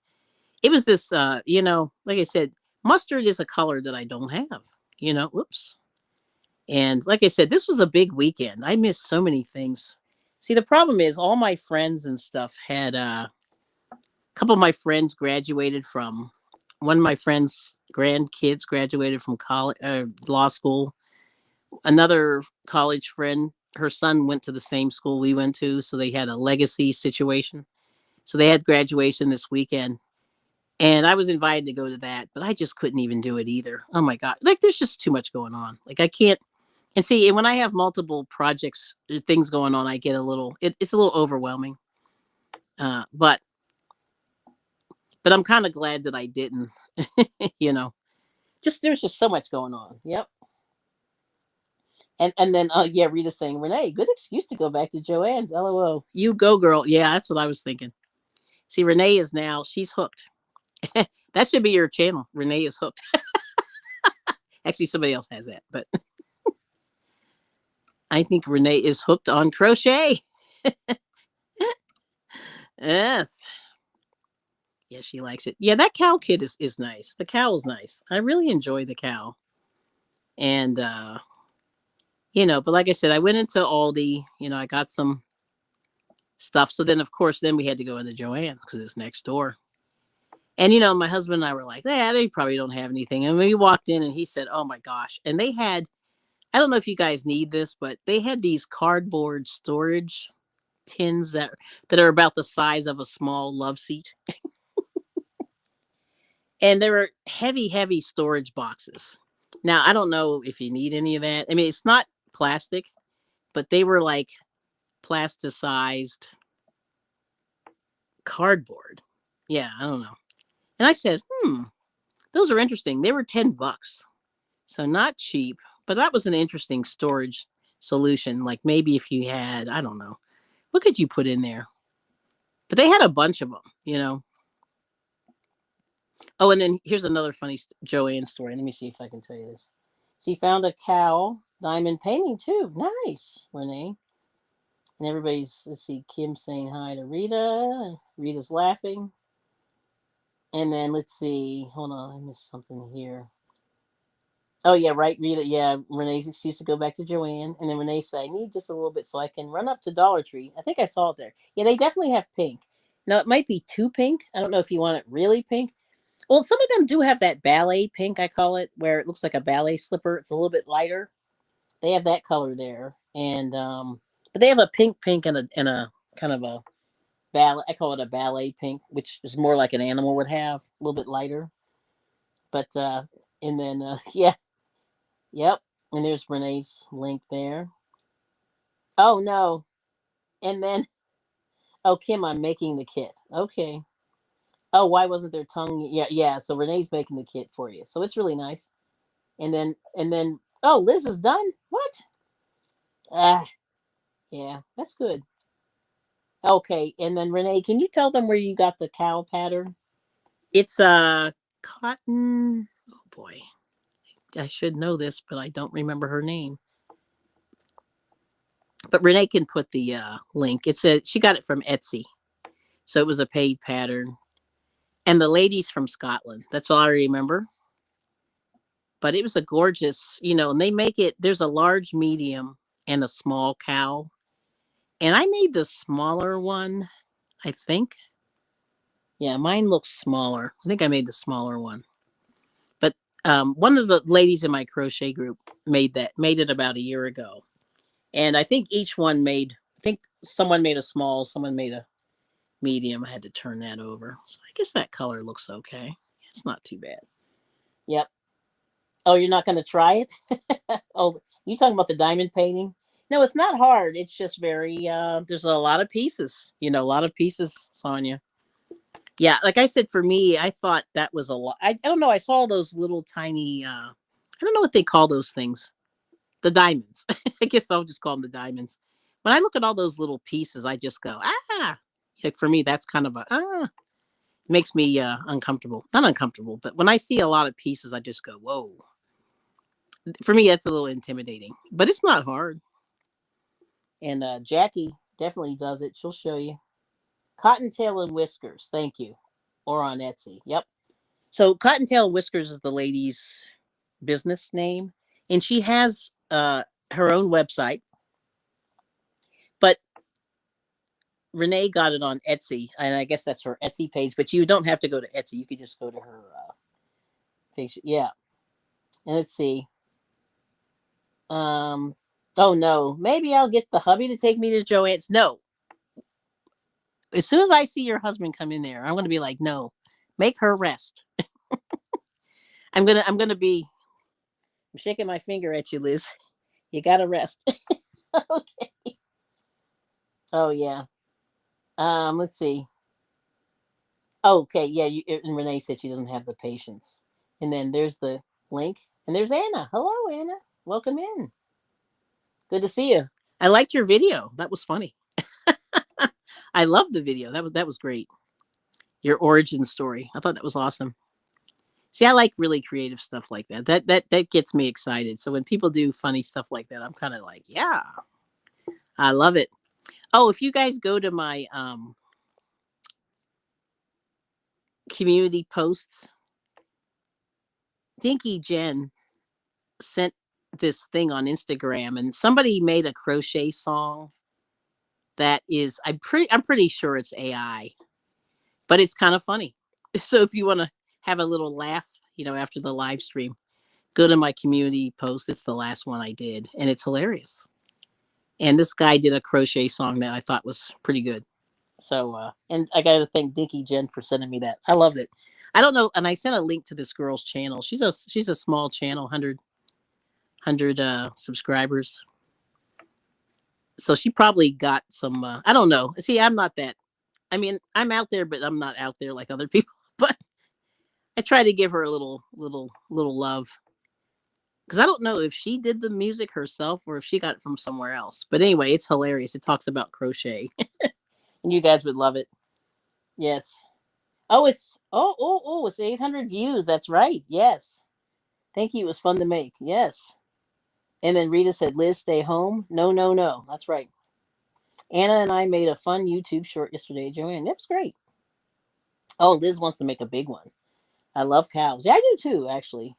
It was this, like I said, mustard is a color that I don't have, whoops. And like I said, this was a big weekend. I missed so many things. See, the problem is all my friends and stuff had a couple of my friends graduated from one of my friends' grandkids graduated from college, law school. Another college friend, her son went to the same school we went to, so they had a legacy situation. So they had graduation this weekend. And I was invited to go to that, but I just couldn't even do it either. Oh my God. Like there's just too much going on. Like I can't. And see, and when I have multiple projects, things going on, I get it's a little overwhelming. But I'm kind of glad that I didn't, just there's just so much going on. Yep. And then, yeah, Rita's saying, Renee, good excuse to go back to Joanne's. LOL. You go, girl. Yeah, that's what I was thinking. See, Renee is now, she's hooked. That should be your channel. Renee is hooked. Actually, somebody else has that, but I think Renee is hooked on crochet. Yes. Yeah, she likes it. Yeah, that cow kit is nice. The cow is nice. I really enjoy the cow. And but like I said, I went into Aldi, I got some stuff. So then of course then we had to go into Joann's because it's next door. And my husband and I were like, yeah, they probably don't have anything. And we walked in and he said, oh my gosh. And they had, I don't know if you guys need this, but they had these cardboard storage tins that are about the size of a small love seat. And they were heavy, heavy storage boxes. Now, I don't know if you need any of that. I mean, it's not plastic, but they were like plasticized cardboard. Yeah, I don't know. And I said, those are interesting. They were $10. So not cheap, but that was an interesting storage solution. Like maybe if you had, I don't know, what could you put in there? But they had a bunch of them. Oh, and then here's another funny Joanne story. Let me see if I can tell you this. She found a cow diamond painting too. Nice, Renee. And let's see, Kim saying hi to Rita. Rita's laughing. And then let's see, hold on, I missed something here. Oh, yeah, right, Rita. Yeah, Renee's excuse to go back to Joanne. And then Renee said, I need just a little bit so I can run up to Dollar Tree. I think I saw it there. Yeah, they definitely have pink. Now, it might be too pink. I don't know if you want it really pink. Well, some of them do have that ballet pink, I call it, where it looks like a ballet slipper. It's a little bit lighter. They have that color there. And, but they have a pink and a kind of a ballet. I call it a ballet pink, which is more like an animal would have, a little bit lighter. But, and then, yeah. Yep. And there's Renee's link there. Oh, no. And then, oh, Kim, I'm making the kit. Okay. Oh, why wasn't there tongue? Yeah, yeah. So Renee's making the kit for you. So it's really nice. And then, oh, Liz is done. What? Ah, yeah, that's good. Okay. And then Renee, can you tell them where you got the cow pattern? It's cotton. Oh boy, I should know this, but I don't remember her name. But Renee can put the link. She got it from Etsy, so it was a paid pattern. And the lady's from Scotland. That's all I remember. But it was a gorgeous, and they make it. There's a large, medium, and a small cow. And I made the smaller one, I think. Yeah, mine looks smaller. I think I made the smaller one. But one of the ladies in my crochet group made it about a year ago. And I think each one I think someone made a small, someone made a medium. I had to turn that over. So I guess that color looks okay. It's not too bad. Yep. Oh, you're not going to try it? Oh, you talking about the diamond painting? No, it's not hard. It's just very, there's a lot of pieces, a lot of pieces, Sonia. Yeah, like I said, for me, I thought that was a lot. I don't know. I saw those little tiny, I don't know what they call those things. The diamonds. I guess I'll just call them the diamonds. When I look at all those little pieces, I just go, ah. Like for me, that's kind of it makes me uncomfortable. Not uncomfortable, but when I see a lot of pieces, I just go, whoa. For me, that's a little intimidating, but it's not hard. And Jackie definitely does it. She'll show you. Cottontail and Whiskers. Thank you. Or on Etsy. Yep. So Cottontail and Whiskers is the lady's business name, and she has her own website. But Renee got it on Etsy, and I guess that's her Etsy page. But you don't have to go to Etsy; you could just go to her page. Yeah, and let's see. Oh no, maybe I'll get the hubby to take me to Joanne's. No, as soon as I see your husband come in there, I'm gonna be like, no, make her rest. I'm shaking my finger at you, Liz. You gotta rest. Okay. Oh yeah. Let's see. Okay, yeah. And Renee said she doesn't have the patience. And then there's the link, and there's Anna. Hello, Anna. Welcome in. Good to see you. I liked your video. That was funny. I loved the video. That was great. Your origin story. I thought that was awesome. See, I like really creative stuff like that. That gets me excited. So when people do funny stuff like that, I'm kind of like, yeah, I love it. Oh, if you guys go to my community posts, Dinky Jen sent this thing on Instagram, and somebody made a crochet song that is I'm pretty sure it's AI, but it's kind of funny. So if you want to have a little laugh, after the live stream, go to my community post. It's the last one I did, and it's hilarious. And this guy did a crochet song that I thought was pretty good. So, and I got to thank Dinky Jen for sending me that. I loved it. I don't know, and I sent a link to this girl's channel. She's a small channel, 100 subscribers. So she probably got some. I don't know. See, I'm not that. I mean, I'm out there, but I'm not out there like other people. But I try to give her a little love because I don't know if she did the music herself or if she got it from somewhere else. But anyway, it's hilarious. It talks about crochet, and you guys would love it. Yes. Oh, it's 800 views. That's right. Yes. Thank you. It was fun to make. Yes. And then Rita said, "Liz, stay home." No, no, no. That's right. Anna and I made a fun YouTube short yesterday, Joanne. It was great. Oh, Liz wants to make a big one. I love cows. Yeah, I do too, actually.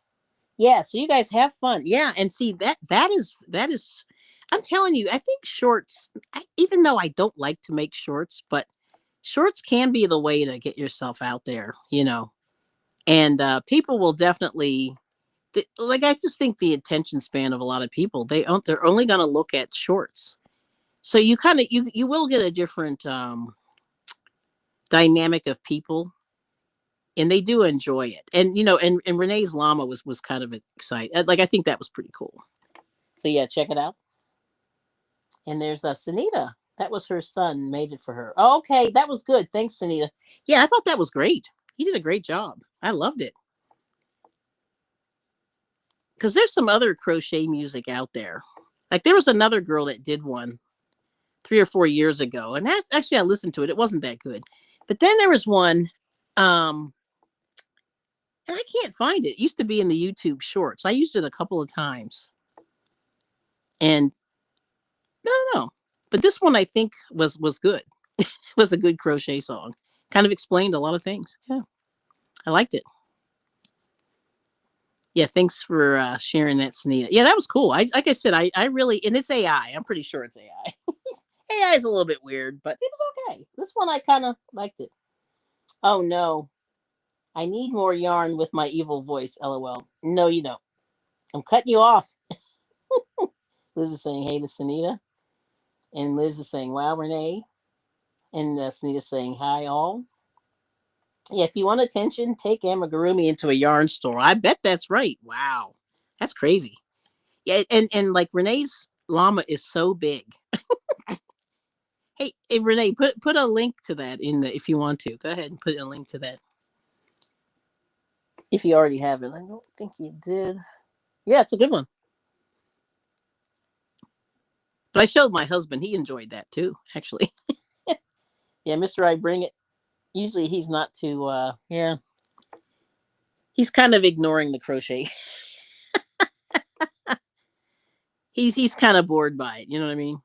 Yeah, so you guys have fun. Yeah, and see that is I'm telling you, I think shorts, even though I don't like to make shorts, but shorts can be the way to get yourself out there. And people will definitely like I just think the attention span of a lot of people, they're only going to look at shorts. So you kind of you will get a different dynamic of people, and they do enjoy it. And Renee's llama was kind of exciting. Like I think that was pretty cool. So yeah, check it out. And there's Sunita. That was her son made it for her. Oh, okay, that was good. Thanks, Sunita. Yeah, I thought that was great. He did a great job. I loved it. Because there's some other crochet music out there. Like there was another girl that did one 3 or 4 years ago, and that's actually I listened to it. It wasn't that good. But then there was one, um, and I can't find it. It used to be in the YouTube Shorts. I used it a couple of times, and no, no, no. But this one I think was good. It was a good crochet song. Kind of explained a lot of things. Yeah, I liked it. Yeah, thanks for sharing that, Sunita. Yeah, that was cool. Like I said, I really, and it's AI. I'm pretty sure it's AI. AI is a little bit weird, but it was okay. This one I kind of liked it. Oh no, I need more yarn with my evil voice. LOL. No, you don't. I'm cutting you off. Liz is saying hey to Sunita, and Liz is saying wow, Renee, and Sunita's saying hi all. Yeah, if you want attention, take amigurumi into a yarn store. I bet that's right. Wow, that's crazy. Yeah, and like Renee's llama is so big. Hey, Renee, put a link to that in the if you want to. Go ahead and put a link to that if you already have it. I don't think you did. Yeah, it's a good one. But I showed my husband. He enjoyed that too, actually. Yeah, Mr. I bring it. Usually he's not too yeah. He's kind of ignoring the crochet. He's kind of bored by it, you know what I mean?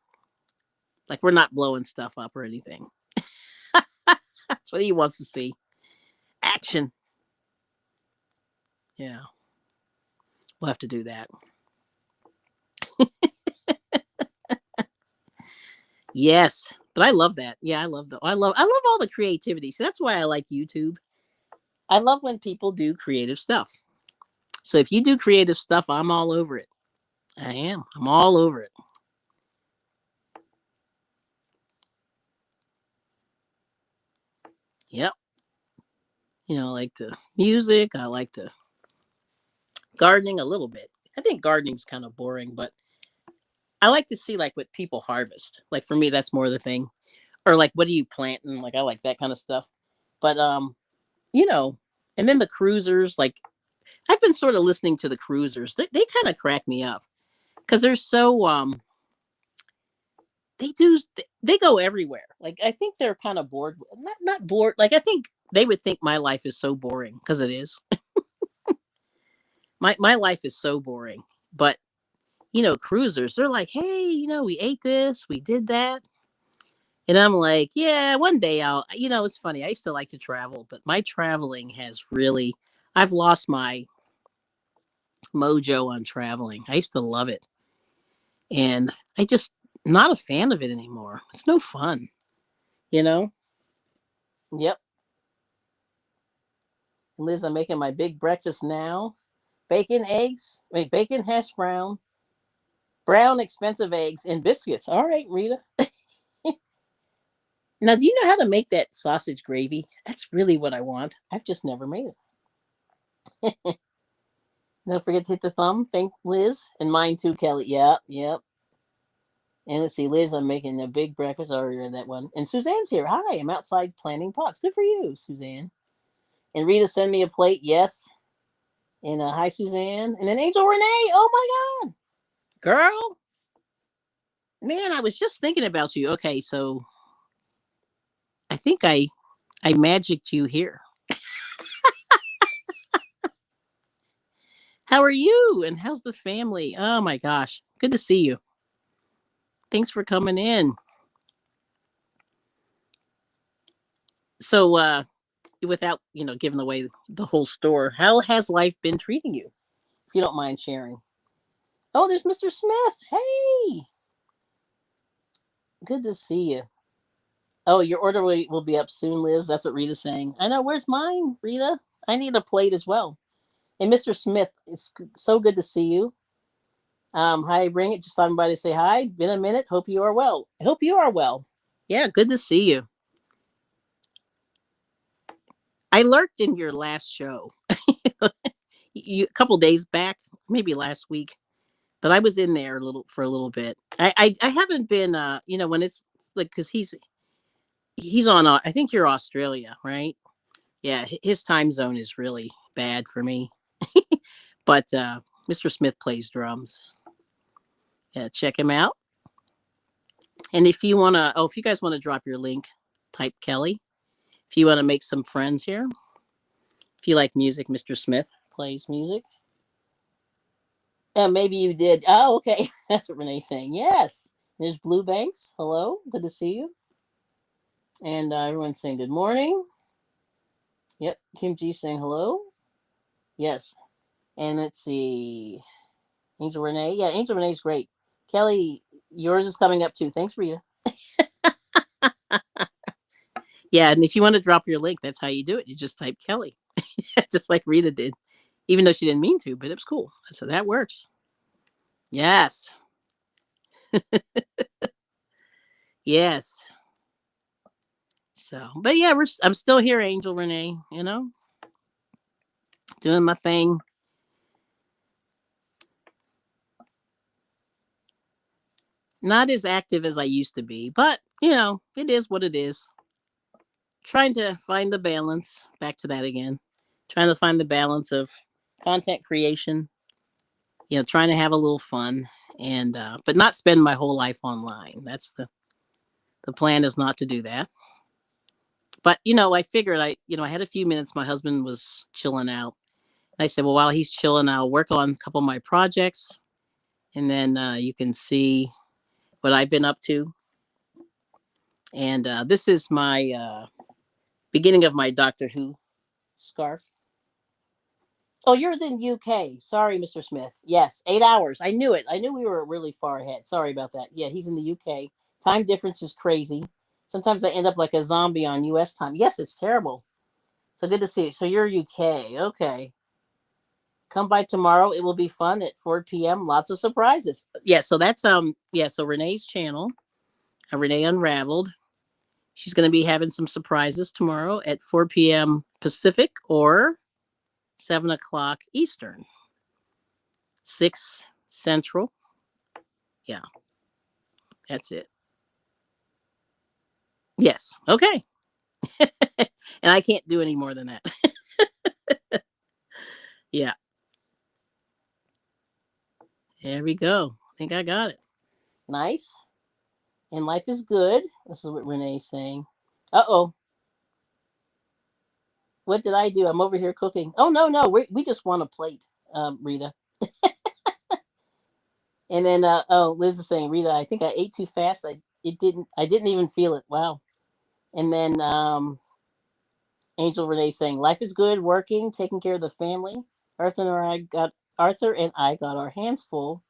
Like we're not blowing stuff up or anything. That's what he wants to see. Action. Yeah. We'll have to do that. Yes. But I love that. Yeah, I love all the creativity. So that's why I like YouTube. I love when people do creative stuff. So if you do creative stuff, I'm all over it. I am. I'm all over it. Yep. Like the music. I like the gardening a little bit. I think gardening's kind of boring, but I like to see like what people harvest. Like for me, that's more the thing. Or like what are you planting? Like I like that kind of stuff. But you know, and then the cruisers, like I've been sort of listening to the cruisers. They kind of crack me up because they're so they go everywhere. Like I think they're kind of bored. Not bored. Like I think they would think my life is so boring because it is. My life is so boring. But cruisers, they're like, hey, we ate this, we did that. And I'm like, yeah, one day it's funny. I used to like to travel, but my traveling has really, I've lost my mojo on traveling. I used to love it. And I just, not a fan of it anymore. It's no fun, you know? Yep. Liz, I'm making my big breakfast now. Bacon, eggs, wait, bacon, hash brown, brown, expensive eggs, and biscuits. All right, Rita. Now, do you know how to make that sausage gravy? That's really what I want. I've just never made it. Don't forget to hit the thumb. Thank Liz. And mine too, Kelly. Yep, yep. And let's see, Liz, I'm making a big breakfast. I already read that one. And Suzanne's here. Hi, I'm outside planting pots. Good for you, Suzanne. And Rita, send me a plate. Yes. And hi, Suzanne. And then Angel Renee. Oh my God. Girl. Man, I was just thinking about you. Okay, so I think I magicked you here. How are you? And how's the family? Oh my gosh. Good to see you. Thanks for coming in. So without, giving away the whole store, how has life been treating you? If you don't mind sharing. Oh, there's Mr. Smith. Hey. Good to see you. Oh, your order will be up soon, Liz. That's what Rita's saying. I know. Where's mine, Rita? I need a plate as well. And Mr. Smith, it's so good to see you. Hi, Bring It. Just stopping by to say hi. Been a minute. Hope you are well. I hope you are well. Yeah, good to see you. I lurked in your last show a couple days back, maybe last week, but I was in there for a little bit. I haven't been, when it's like, because he's on. I think you're Australia, right? Yeah, his time zone is really bad for me. But Mr. Smith plays drums. Yeah, check him out. And if you if you guys want to drop your link, type Kelly. If you want to make some friends here, if you like music, Mr. Smith plays music. Maybe you did. Oh, okay. That's what Renee's saying. Yes. There's Blue Banks. Hello. Good to see you. And everyone's saying good morning. Yep. Kim G saying hello. Yes. And let's see. Angel Renee. Yeah, Angel Renee's great. Kelly, yours is coming up too. Thanks, Rita. Yeah, and if you want to drop your link, that's how you do it. You just type Kelly, just like Rita did, even though she didn't mean to, but it was cool. So that works. Yes. Yes. So, but yeah, I'm still here, Angel Renee. Doing my thing. Not as active as I used to be, but it is what it is. Trying to find the balance. Back to that again. Trying to find the balance of content creation. Trying to have a little fun and but not spend my whole life online. That's the plan is not to do that. But I figured I had a few minutes. My husband was chilling out. I said, well, while he's chilling, I'll work on a couple of my projects, and then you can see what I've been up to. And this is my beginning of my Doctor Who scarf. Oh, you're in UK. Sorry, Mr. Smith. Yes, 8 hours. I knew it. I knew we were really far ahead. Sorry about that. Yeah, he's in the UK. Time difference is crazy. Sometimes I end up like a zombie on US time. Yes, it's terrible. So good to see you. So you're UK. Okay. Come by tomorrow. It will be fun at 4 p.m. Lots of surprises. Yeah, so that's so Renee's channel, Renee Unraveled. She's going to be having some surprises tomorrow at 4 p.m. Pacific or 7 o'clock Eastern. 6 Central. Yeah, that's it. Yes. Okay. And I can't do any more than that. Yeah. There we go. I think I got it. Nice. And life is good. This is what Renee's saying. Uh-oh. What did I do? I'm over here cooking. Oh, no. We just want a plate. Rita. And then Liz is saying, Rita, I think I ate too fast. I didn't even feel it. Wow. And then Angel Renee saying, life is good, working, taking care of the family. Arthur and I got our hands full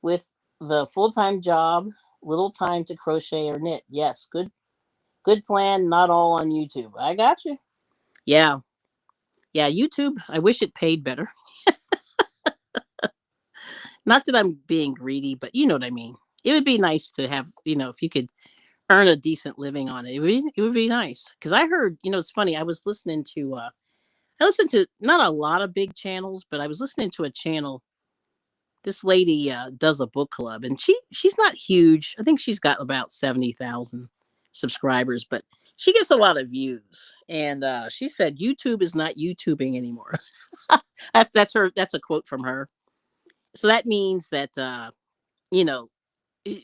with the full time job, little time to crochet or knit. Yes, good plan, not all on YouTube. I got you. Yeah. Yeah, YouTube, I wish it paid better. Not that I'm being greedy, but you know what I mean. It would be nice to have, if you could earn a decent living on it. It would be nice. Cuz I heard, it's funny, I listened to not a lot of big channels, but I was listening to a channel. This lady does a book club, and she's not huge. I think she's got about 70,000 subscribers, but she gets a lot of views. And she said YouTube is not YouTubing anymore. That's a quote from her. So that means that you know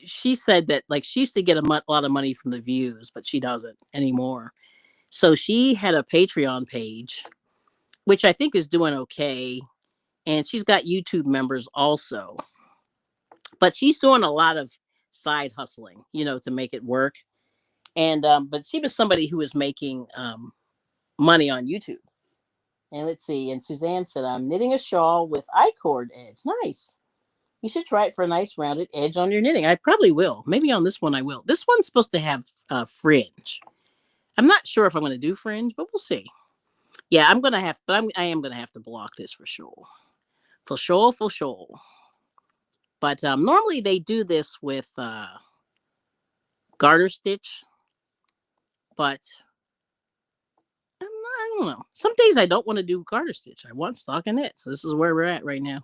she said that like she used to get a lot of money from the views, but she doesn't anymore. So she had a Patreon page, which I think is doing okay, and she's got YouTube members also. But she's doing a lot of side hustling, to make it work. And but she was somebody who was making money on YouTube. And let's see. And Suzanne said, "I'm knitting a shawl with I-cord edge. Nice. You should try it for a nice rounded edge on your knitting." I probably will. Maybe on this one I will. This one's supposed to have fringe. I'm not sure if I'm going to do fringe, but we'll see. Yeah, I'm gonna have, but I am gonna have to block this for sure, for sure, for sure. But normally they do this with garter stitch, but I don't know. Some days I don't want to do garter stitch. I want stockinette. So this is where we're at right now.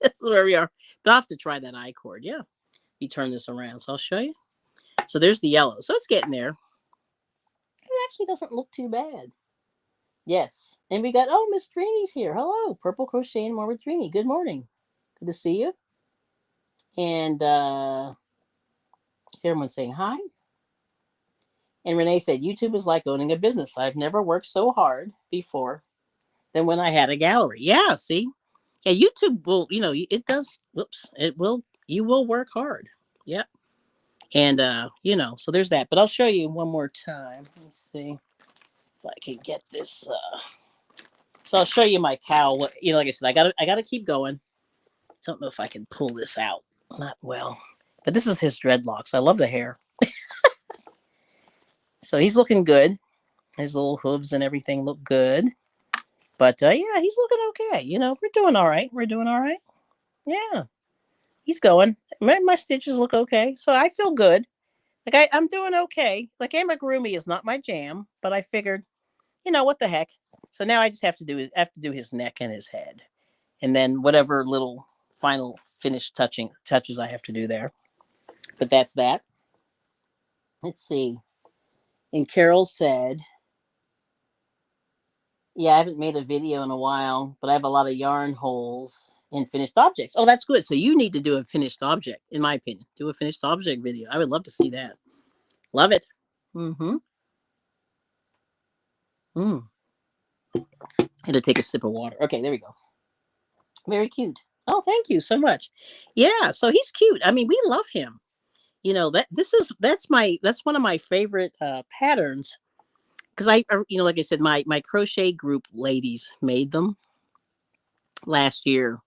This is where we are. But I'll have to try that I-cord. Yeah. You turn this around. So I'll show you. So there's the yellow. So it's getting there. It actually doesn't look too bad. Yes. And we got, Miss Dreeny's here. Hello. Purple Crochet and More with Dreeny. Good morning. Good to see you. And everyone's saying hi. And Renee said, YouTube is like owning a business. I've never worked so hard before than when I had a gallery. Yeah, see? Yeah, YouTube will, it does, whoops, it will, you will work hard. Yep. And, so there's that. But I'll show you one more time. Let's see if I can get this. So I'll show you my cow. Like I said, I gotta keep going. I don't know if I can pull this out. Not well. But this is his dreadlocks. I love the hair. So he's looking good. His little hooves and everything look good. But yeah, he's looking okay. We're doing all right. We're doing all right. Yeah, he's going. My stitches look okay. So I feel good. Like I'm doing okay. Like amigurumi is not my jam, but I figured, what the heck. So now I just have to do his neck and his head, and then whatever little final finish touches I have to do there. But that's that. Let's see. And Carol said, "Yeah, I haven't made a video in a while, but I have a lot of yarn holes in finished objects." Oh, that's good. So you need to do a finished object, in my opinion. Do a finished object video. I would love to see that. Love it. Mm-hmm. Mm. Had to take a sip of water. Okay, there we go. Very cute. Oh, thank you so much. Yeah, so he's cute. I mean, we love him. That's one of my favorite patterns because like I said, my crochet group ladies made them last year,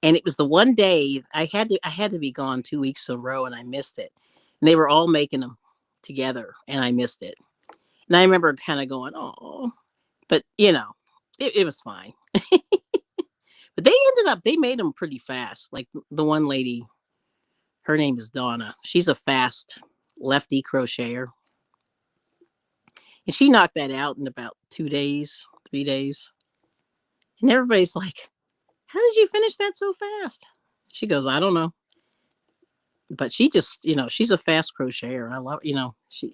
and it was the one day I had to be gone 2 weeks in a row, and I missed it. And they were all making them together, and I missed it. And I remember kind of going, "Oh," but it was fine. But they made them pretty fast. Like the one lady, her name is Donna. She's a fast lefty crocheter, and she knocked that out in about 2 days, 3 days. And everybody's like, "How did you finish that so fast?" She goes, "I don't know." But she just, she's a fast crocheter. I love,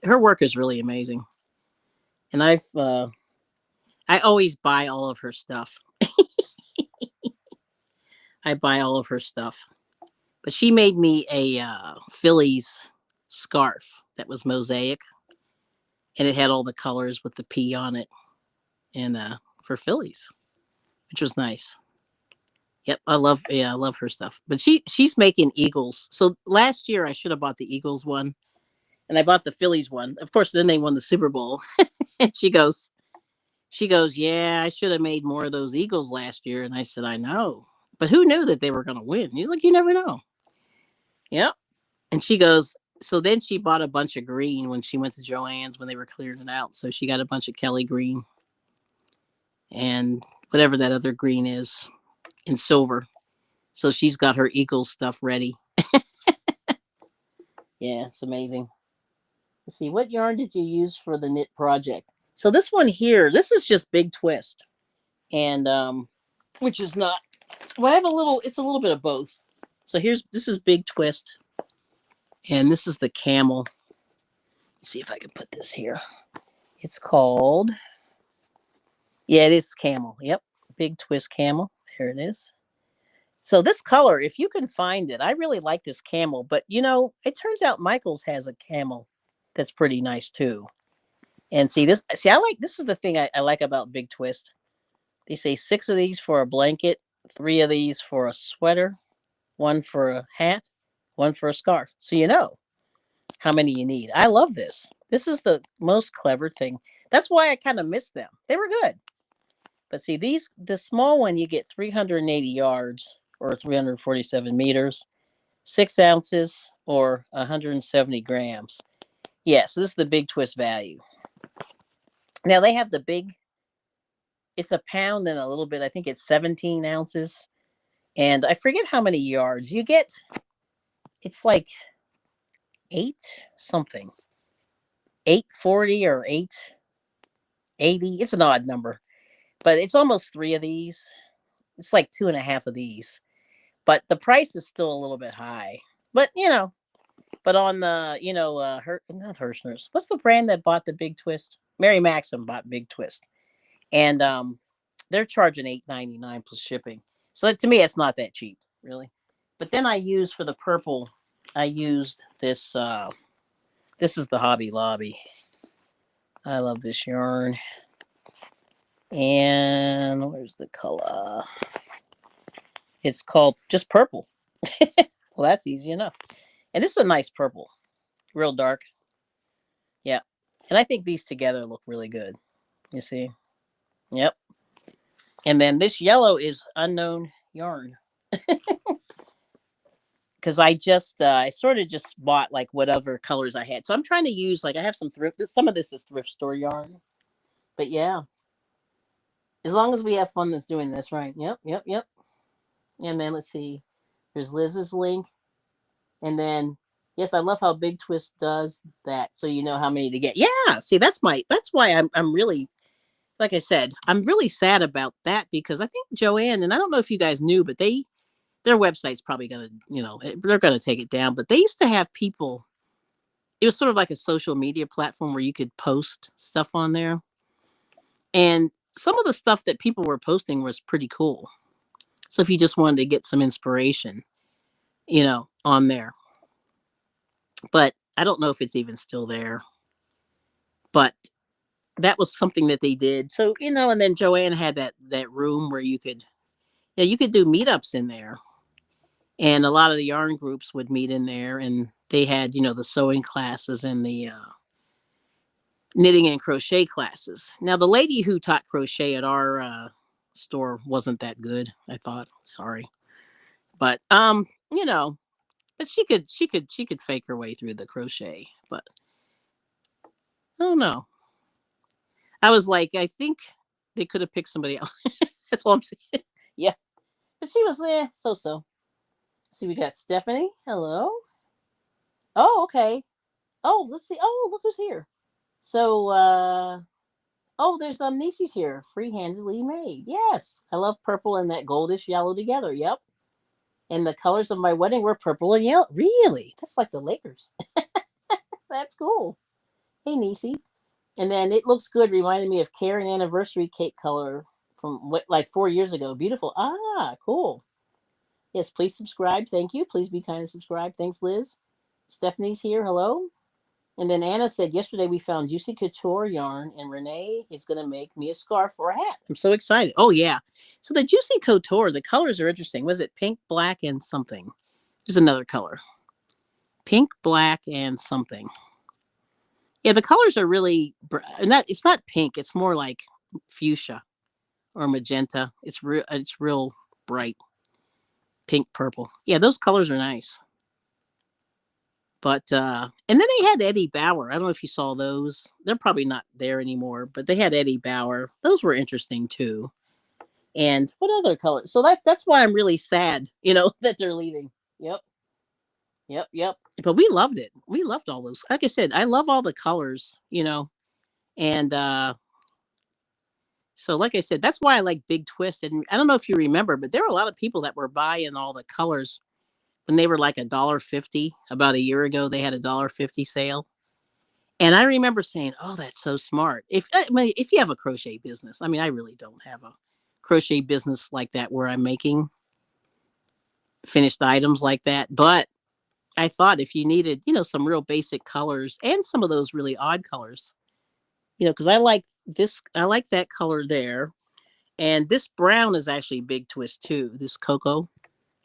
her work is really amazing. And I always buy all of her stuff. I buy all of her stuff. But she made me a Phillies scarf that was mosaic, and it had all the colors with the P on it, and for Phillies, which was nice. Yep, I love her stuff. But she's making eagles. So last year I should have bought the Eagles one, and I bought the Phillies one. Of course, then they won the Super Bowl. And she goes, "Yeah, I should have made more of those Eagles last year." And I said, "I know, but who knew that they were going to win?" You like, you never know. Yep. And she goes, so then she bought a bunch of green when she went to Joann's when they were clearing it out. So she got a bunch of Kelly green and whatever that other green is in silver. So she's got her Eagles stuff ready. Yeah, it's amazing. Let's see, what yarn did you use for the knit project? So this one here, this is just Big Twist, and which is not. Well, I have a little. It's a little bit of both. So this is Big Twist, and this is the camel. Let's see if I can put this here. It's called. Yeah, it is camel. Yep, Big Twist camel. There it is. So this color, if you can find it, I really like this camel. But it turns out Michaels has a camel that's pretty nice too. And see this. See, I like this is the thing I like about Big Twist. They say 6 of these for a blanket, 3 of these for a sweater, 1 for a hat, 1 for a scarf. So you know how many you need. I love this. This is the most clever thing. That's why I kind of missed them. They were good. But see, the small one, you get 380 yards or 347 meters, 6 ounces or 170 grams. Yeah, so this is the Big Twist value. Now they have the big, it's a pound and a little bit. I think it's 17 ounces. And I forget how many yards you get. It's like 8 something, 840 or 880. It's an odd number, but it's almost 3 of these. It's like 2.5 of these. But the price is still a little bit high. But but on the not Hirschner's. What's the brand that bought the Big Twist? Mary Maxim bought Big Twist, and they're charging $8.99 plus shipping. So to me, it's not that cheap, really. But then I used for the purple, I used this. This is the Hobby Lobby. I love this yarn. And where's the color? It's called just purple. Well, that's easy enough. And this is a nice purple, real dark. Yeah. And I think these together look really good. You see? Yep. And then this yellow is unknown yarn. Because I sort of just bought like whatever colors I had. So I'm trying to use, like, I have some thrift. Some of this is thrift store yarn. But yeah, as long as we have fun that's doing this, right? Yep, yep, yep. And then let's see. There's Liz's link. And then, yes, I love how Big Twist does that. So you know how many to get. Yeah. See, that's why I'm really, like I said, I'm really sad about that because I think Joanne, and I don't know if you guys knew, but their website's probably going to, they're going to take it down. But they used to have people, it was sort of like a social media platform where you could post stuff on there. And some of the stuff that people were posting was pretty cool. So if you just wanted to get some inspiration, on there. But I don't know if it's even still there. But that was something that they did. So, and then Joanne had that room where you could do meetups in there. And a lot of the yarn groups would meet in there and they had, the sewing classes and the knitting and crochet classes. Now, the lady who taught crochet at our store wasn't that good, I thought. Sorry. But but she could fake her way through the crochet. But I don't know. I was like, I think they could have picked somebody else. That's all I'm saying. Yeah. But she was there, so. See, we got Stephanie. Hello. Oh, okay. Oh, let's see. Oh, look who's here. So, oh, there's Nisi's here. Free-handedly made. Yes. I love purple and that goldish yellow together. Yep. And the colors of my wedding were purple and yellow. Really? That's like the Lakers. That's cool. Hey, Nisi. And then it looks good. Reminded me of Karen anniversary cake color from like 4 years ago. Beautiful. Ah, cool. Yes, please subscribe. Thank you. Please be kind and subscribe. Thanks, Liz. Stephanie's here. Hello. And then Anna said, yesterday we found Juicy Couture yarn, and Renee is going to make me a scarf or a hat. I'm so excited. Oh, yeah. So the Juicy Couture, the colors are interesting. Was it pink, black, and something? There's another color. Pink, black, and something. Yeah, the colors are really, it's not pink. It's more like fuchsia or magenta. It's real bright. Pink, purple. Yeah, those colors are nice. But and then they had Eddie Bauer. I don't know if you saw those. They're probably not there anymore, but they had Eddie Bauer. Those were interesting too. And what other color? So that's why I'm really sad, that they're leaving. Yep. Yep, yep. But we loved it. We loved all those. Like I said, I love all the colors. And so like I said, that's why I like Big Twist. And I don't know if you remember, but there were a lot of people that were buying all the colors when they were like $1.50 about a year ago. They had $1.50 sale. And I remember saying, "Oh, that's so smart." If you have a crochet business, I mean, I really don't have a crochet business like that where I'm making finished items like that. But I thought if you needed, some real basic colors and some of those really odd colors, because I like that color there. And this brown is actually Big Twist too. This cocoa,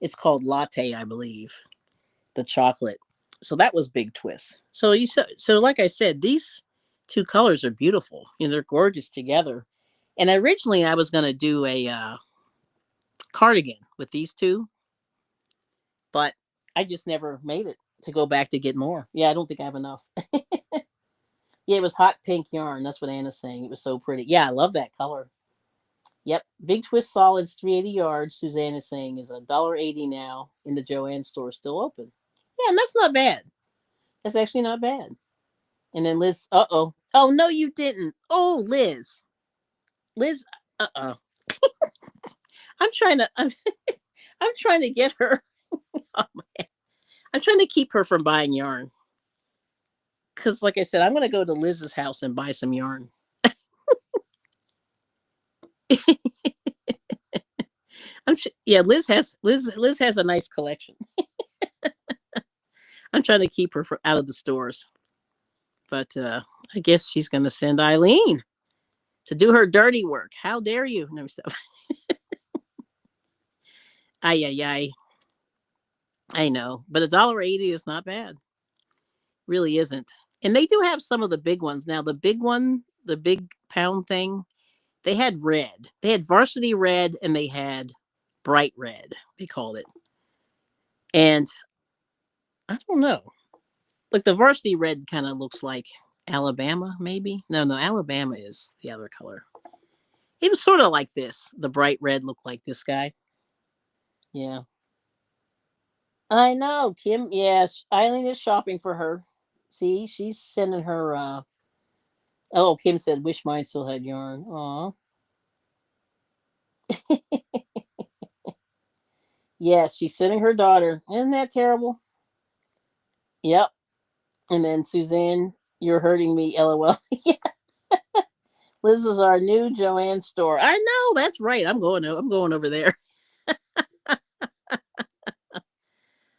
it's called Latte, I believe, the chocolate. So that was Big Twist. So like I said, these two colors are beautiful. They're gorgeous together. And originally I was going to do a cardigan with these two, but I just never made it to go back to get more. Yeah, I don't think I have enough. Yeah, it was hot pink yarn. That's what Anna's saying. It was so pretty. Yeah, I love that color. Yep. Big Twist Solids 380 yards, Suzanne is saying, is $1.80 now in the Joann store, still open. Yeah, and that's not bad. That's actually not bad. And then Liz, uh-oh. Oh, no, you didn't. Oh, Liz. Liz, uh-uh. I'm trying to get her. Oh, I'm trying to keep her from buying yarn. Because, like I said, I'm going to go to Liz's house and buy some yarn. Yeah, Liz has a nice collection. I'm trying to keep her out of the stores. But I guess she's going to send Eileen to do her dirty work. How dare you? No stuff. Ay, ay, ay. I know. But $1.80 is not bad. Really isn't. And they do have some of the big ones. Now, the big one, the big pound thing, they had red. They had varsity red and they had bright red, they called it. And I don't know. Like the varsity red kind of looks like Alabama, maybe. No, Alabama is the other color. It was sort of like this. The bright red looked like this guy. Yeah. I know. Kim, yes. Eileen is shopping for her. See, she's sending her oh, Kim said, wish mine still had yarn. Aw. Yes, she's sending her daughter. Isn't that terrible? Yep. And then Suzanne, you're hurting me, LOL. Yeah. Liz is our new Joann store. I know, that's right. I'm going over there.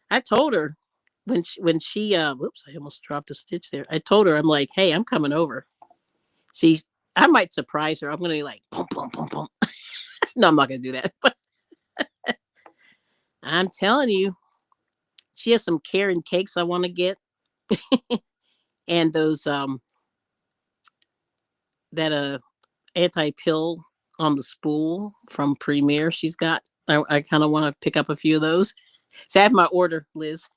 I told her when she whoops, I almost dropped a stitch there. I told her, I'm like, hey, I'm coming over. See, I might surprise her. I'm gonna be like, boom, boom, boom, boom. No, I'm not gonna do that. But I'm telling you, she has some Karen cakes I want to get. And those that anti-pill on the spool from Premier she's got. I kind of want to pick up a few of those. So I have my order, Liz.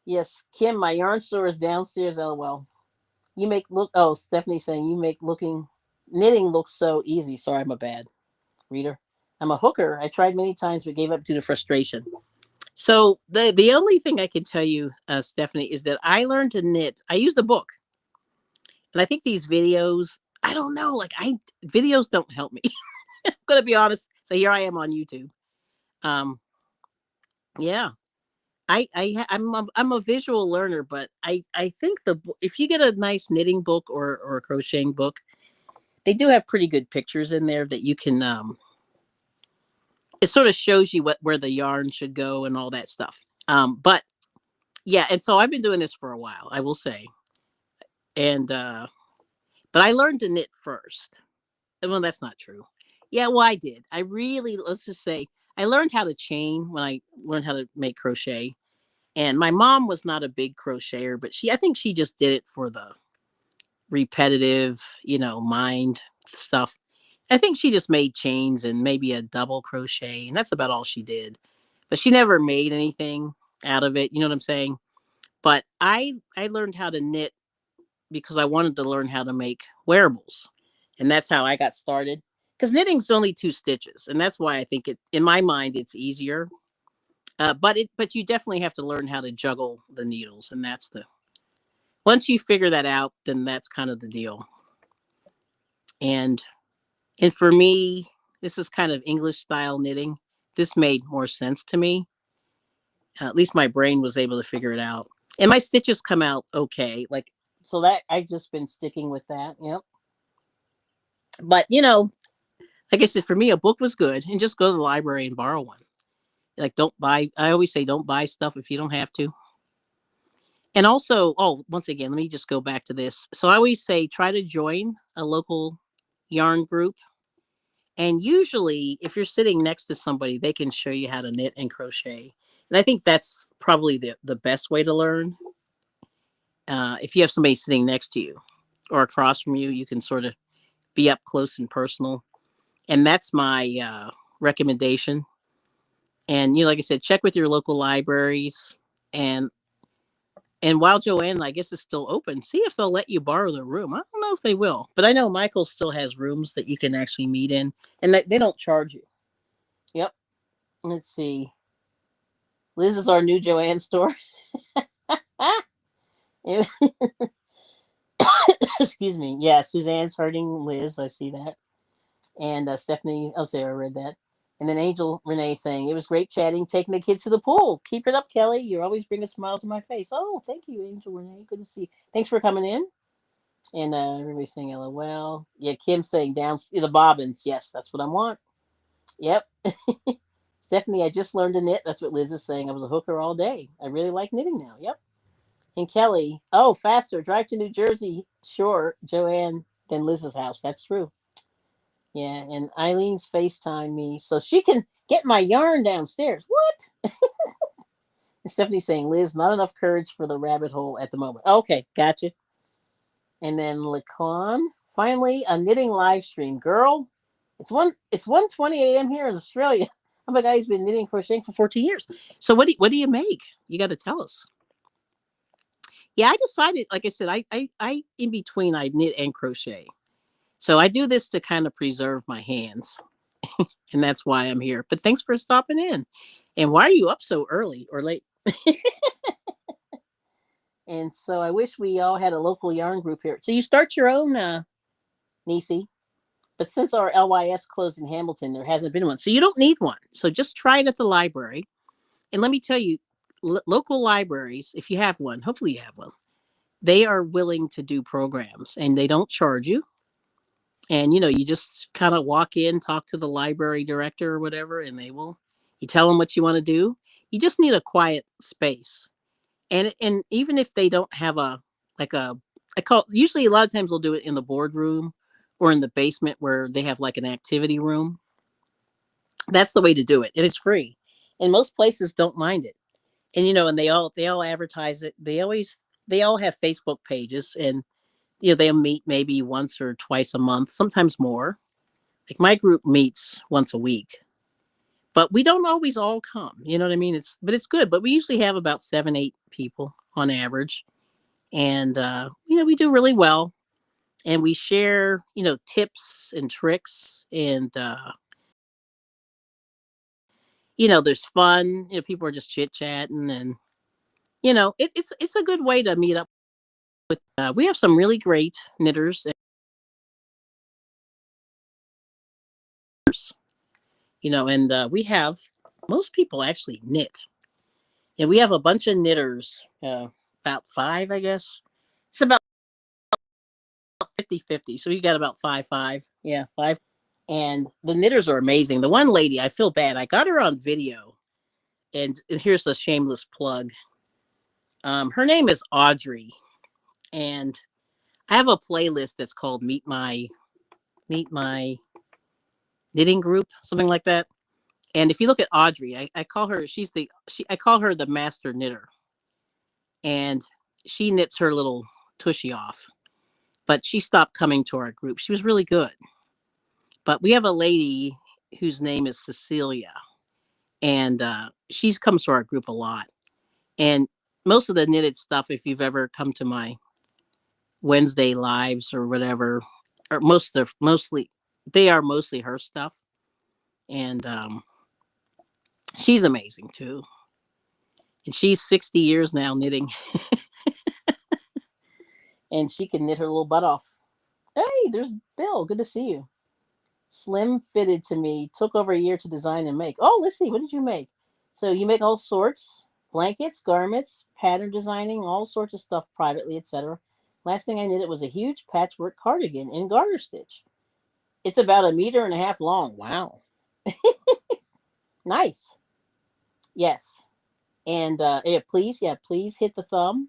Yes, Kim, my yarn store is downstairs. LOL. You make look. Oh, Stephanie's saying you make knitting look so easy. Sorry, I'm a bad reader. I'm a hooker. I tried many times but gave up due to frustration. So the only thing I can tell you, Stephanie, is that I learned to knit. I used the book, and I think these videos. I don't know. Videos don't help me. I'm gonna be honest. So here I am on YouTube. Yeah. I'm a visual learner, but I think if you get a nice knitting book or a crocheting book, they do have pretty good pictures in there that you can it sort of shows you where the yarn should go and all that stuff. But Yeah, and so I've been doing this for a while, I will say. And but I learned to knit first. Well, that's not true. Yeah, well, I did. I really, let's just say, I learned how to chain when I learned how to make crochet. And my mom was not a big crocheter, but I think she just did it for the repetitive, mind stuff. I think she just made chains and maybe a double crochet, and that's about all she did. But she never made anything out of it. You know what I'm saying? But I learned how to knit because I wanted to learn how to make wearables, and that's how I got started. Because knitting's only 2 stitches, and that's why I think it, in my mind, it's easier. But you definitely have to learn how to juggle the needles, and that's the once you figure that out, then that's kind of the deal. And and for me, this is kind of English style knitting. This made more sense to me. At least my brain was able to figure it out, and my stitches come out okay. Like so that I've just been sticking with that. Yep. But like I said, for me, a book was good, and just go to the library and borrow one. Like, don't buy. I always say, don't buy stuff if you don't have to. And also, oh, once again, let me just go back to this. So I always say, try to join a local yarn group. And usually, if you're sitting next to somebody, they can show you how to knit and crochet. And I think that's probably the best way to learn. If you have somebody sitting next to you or across from you, you can sort of be up close and personal. And that's my recommendation. And like I said, check with your local libraries. And and while Joanne, I guess, is still open, see if they'll let you borrow the room. I don't know if they will, but I know Michael still has rooms that you can actually meet in, and they don't charge you. Yep. Let's see. Liz is our new Joanne store. Excuse me. Yeah, Suzanne's hurting Liz. I see that. And Stephanie, oh, Sarah read that. And then Angel Renee saying, it was great chatting, taking the kids to the pool. Keep it up, Kelly. You always bring a smile to my face. Oh, thank you, Angel Renee. Good to see you. Thanks for coming in. And everybody's saying LOL. Yeah, Kim saying down the bobbins. Yes, that's what I want. Yep. Stephanie, I just learned to knit. That's what Liz is saying. I was a hooker all day. I really like knitting now. Yep. And Kelly, oh, faster. Drive to New Jersey. Sure, Joanne, than Liz's house. That's true. Yeah, and Eileen's FaceTime me so she can get my yarn downstairs. What? And Stephanie saying, Liz, not enough courage for the rabbit hole at the moment. Okay, gotcha. And then Lacan, finally a knitting live stream. Girl, it's 1:20 a.m. here in Australia. I'm a guy who's been knitting crocheting for 14 years. So what do you make? You got to tell us. Yeah, I decided, like I said, I in between I knit and crochet. So I do this to kind of preserve my hands. And that's why I'm here. But thanks for stopping in. And why are you up so early or late? And so I wish we all had a local yarn group here. So you start your own, Nisi. But since our LYS closed in Hamilton, there hasn't been one. So you don't need one. So just try it at the library. And let me tell you, local libraries, if you have one, hopefully you have one, they are willing to do programs and they don't charge you. And you just kind of walk in, talk to the library director or whatever, and you tell them what you want to do. You just need a quiet space. And even if they don't have like a I call usually a lot of times they'll do it in the boardroom or in the basement where they have like an activity room. That's the way to do it. And it's free. And most places don't mind it. And and they all advertise it. They all have Facebook pages, and they'll meet maybe once or twice a month, sometimes more. Like my group meets once a week, but we don't always all come. You know what I mean? It's good. But we usually have about 7, 8 people on average, and we do really well. And we share tips and tricks, and there's fun. People are just chit chatting, and it's a good way to meet up with. We have some really great knitters, and we have most people actually knit. And we have a bunch of knitters, about five, I guess. It's about 50-50. So you got about five, five. Yeah, five. And the knitters are amazing. The one lady, I feel bad. I got her on video. And here's a shameless plug. Her name is Audrey, and I have a playlist that's called Meet My Knitting Group, something like that. And if you look at Audrey, I call her I call her the master knitter, and she knits her little tushy off. But she stopped coming to our group. She was really good. But we have a lady whose name is Cecilia, and she's comes to our group a lot. And most of the knitted stuff, if you've ever come to my Wednesday lives or whatever, or mostly they are mostly her stuff. And she's amazing too. And she's 60 years now knitting, and she can knit her little butt off. Hey, there's Bill. Good to see you. Slim fitted to me. Took over a year to design and make. Oh, let's see. What did you make? So you make all sorts: blankets, garments, pattern designing, all sorts of stuff privately, etc. Last thing I knitted was a huge patchwork cardigan in garter stitch. It's about a meter and a half long. Wow, nice. Yes, and please hit the thumb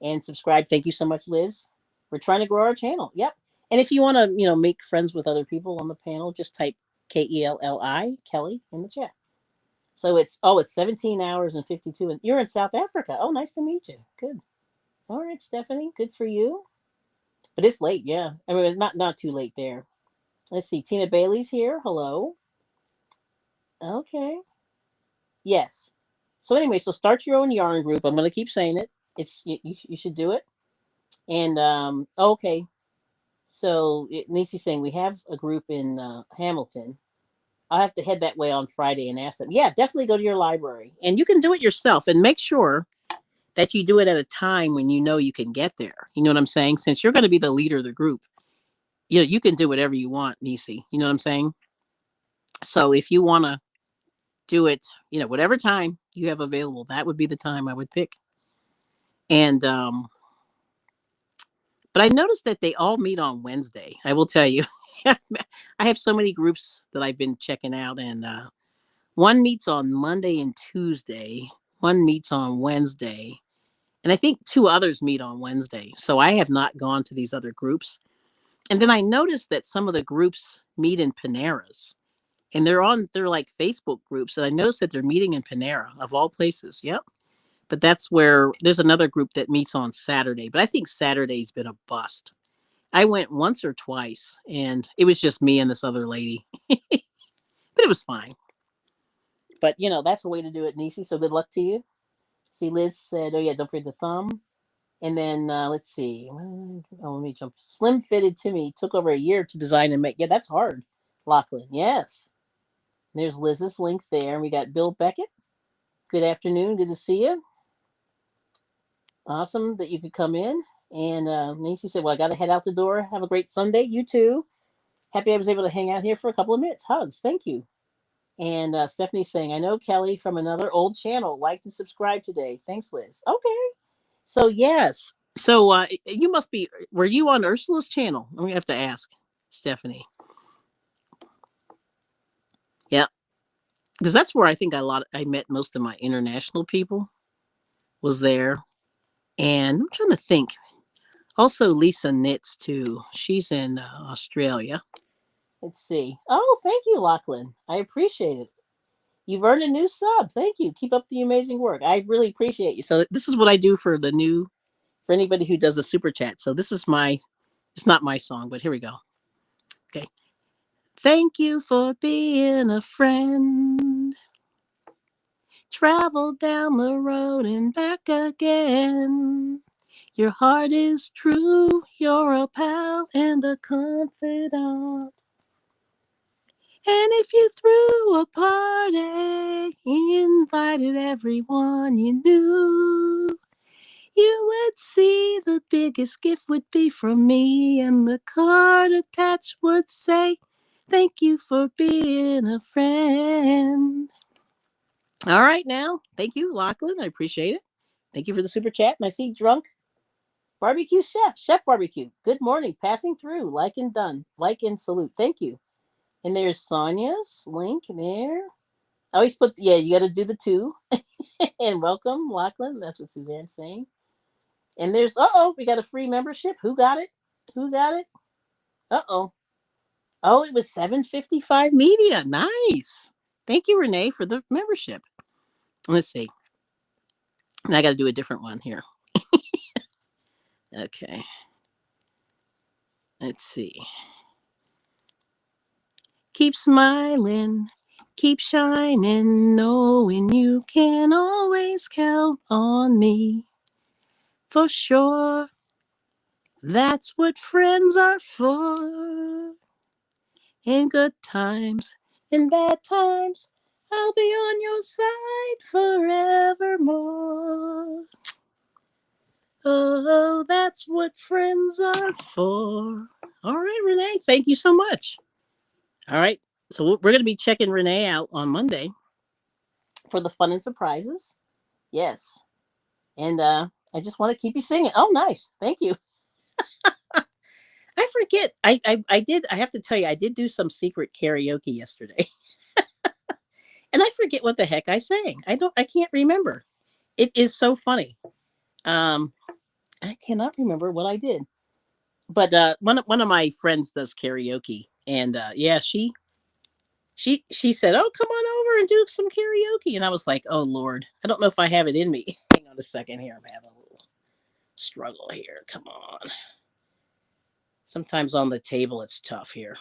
and subscribe. Thank you so much, Liz. We're trying to grow our channel. Yep. And if you want to, make friends with other people on the panel, just type Kelli Kelly in the chat. So it's 17 hours and 52, and you're in South Africa. Oh, nice to meet you. Good. All right, Stephanie. Good for you. But it's late, yeah. I mean, not too late there. Let's see. Tina Bailey's here. Hello. Okay. Yes. So anyway, so start your own yarn group. I'm going to keep saying it. It's you should do it. And okay. So Nisi's saying we have a group in Hamilton. I'll have to head that way on Friday and ask them. Yeah, definitely go to your library. And you can do it yourself, and make sure that you do it at a time when you know you can get there. You know what I'm saying? Since you're going to be the leader of the group, you can do whatever you want, Nisi. You know what I'm saying? So if you want to do it, whatever time you have available, that would be the time I would pick. And but I noticed that they all meet on Wednesday. I will tell you. I have so many groups that I've been checking out, and one meets on Monday and Tuesday. One meets on Wednesday. And I think two others meet on Wednesday. So I have not gone to these other groups. And then I noticed that some of the groups meet in Paneras. And they're like Facebook groups. And I noticed that they're meeting in Panera, of all places. Yep. But that's where there's another group that meets on Saturday. But I think Saturday's been a bust. I went once or twice, and it was just me and this other lady. But it was fine. But, that's a way to do it, Nisi. So good luck to you. See, Liz said, oh, yeah, don't forget the thumb. And then, let's see. Oh, let me jump. Slim fitted to me. Took over a year to design and make. Yeah, that's hard. Lachlan, yes. There's Liz's link there. We got Bill Beckett. Good afternoon. Good to see you. Awesome that you could come in. And Nancy said, well, I got to head out the door. Have a great Sunday. You too. Happy I was able to hang out here for a couple of minutes. Hugs. Thank you. And Stephanie's saying, I know Kelly from another old channel. Like to subscribe today. Thanks, Liz. Okay. So, yes. So, you must be, were you on Ursula's channel? I'm going to have to ask Stephanie. Yeah. Because that's where I think I met most of my international people was there. And I'm trying to think. Also, Lisa knits too. She's in Australia. Let's see. Oh, thank you, Lachlan. I appreciate it. You've earned a new sub. Thank you. Keep up the amazing work. I really appreciate you. So this is what I do for anybody who does a super chat. So it's not my song, but here we go. Okay. Thank you for being a friend. Travel down the road and back again. Your heart is true. You're a pal and a confidant. And if you threw a party, invited everyone you knew, you would see the biggest gift would be from me, and the card attached would say, thank you for being a friend. All right, now. Thank you, Lachlan. I appreciate it. Thank you for the super chat. And I see Drunk Barbecue Chef Barbecue. Good morning. Passing through. Like and done. Like and salute. Thank you. And there's Sonia's link there. I always you got to do the two. And welcome, Lachlan. That's what Suzanne's saying. And there's we got a free membership. Who got it? Who got it? Uh-oh. Oh, it was 755 media. Nice. Thank you, Renee, for the membership. Let's see. And I got to do a different one here. Okay. Let's see. Keep smiling, keep shining, knowing you can always count on me. For sure, that's what friends are for. In good times, in bad times, I'll be on your side forevermore. Oh, that's what friends are for. All right, Renee, thank you so much. All right, so we're going to be checking Renee out on Monday for the fun and surprises. Yes, and I just want to keep you singing. Oh, nice, thank you. I forget. I did. I have to tell you, I did do some secret karaoke yesterday, and I forget what the heck I sang. I don't. I can't remember. It is so funny. Um, I cannot remember what I did. But one of my friends does karaoke, and yeah, she said, "Oh, come on over and do some karaoke," and I was like, "Oh Lord, I don't know if I have it in me." Hang on a second here. I'm having a little struggle here. Come on. Sometimes on the table it's tough here.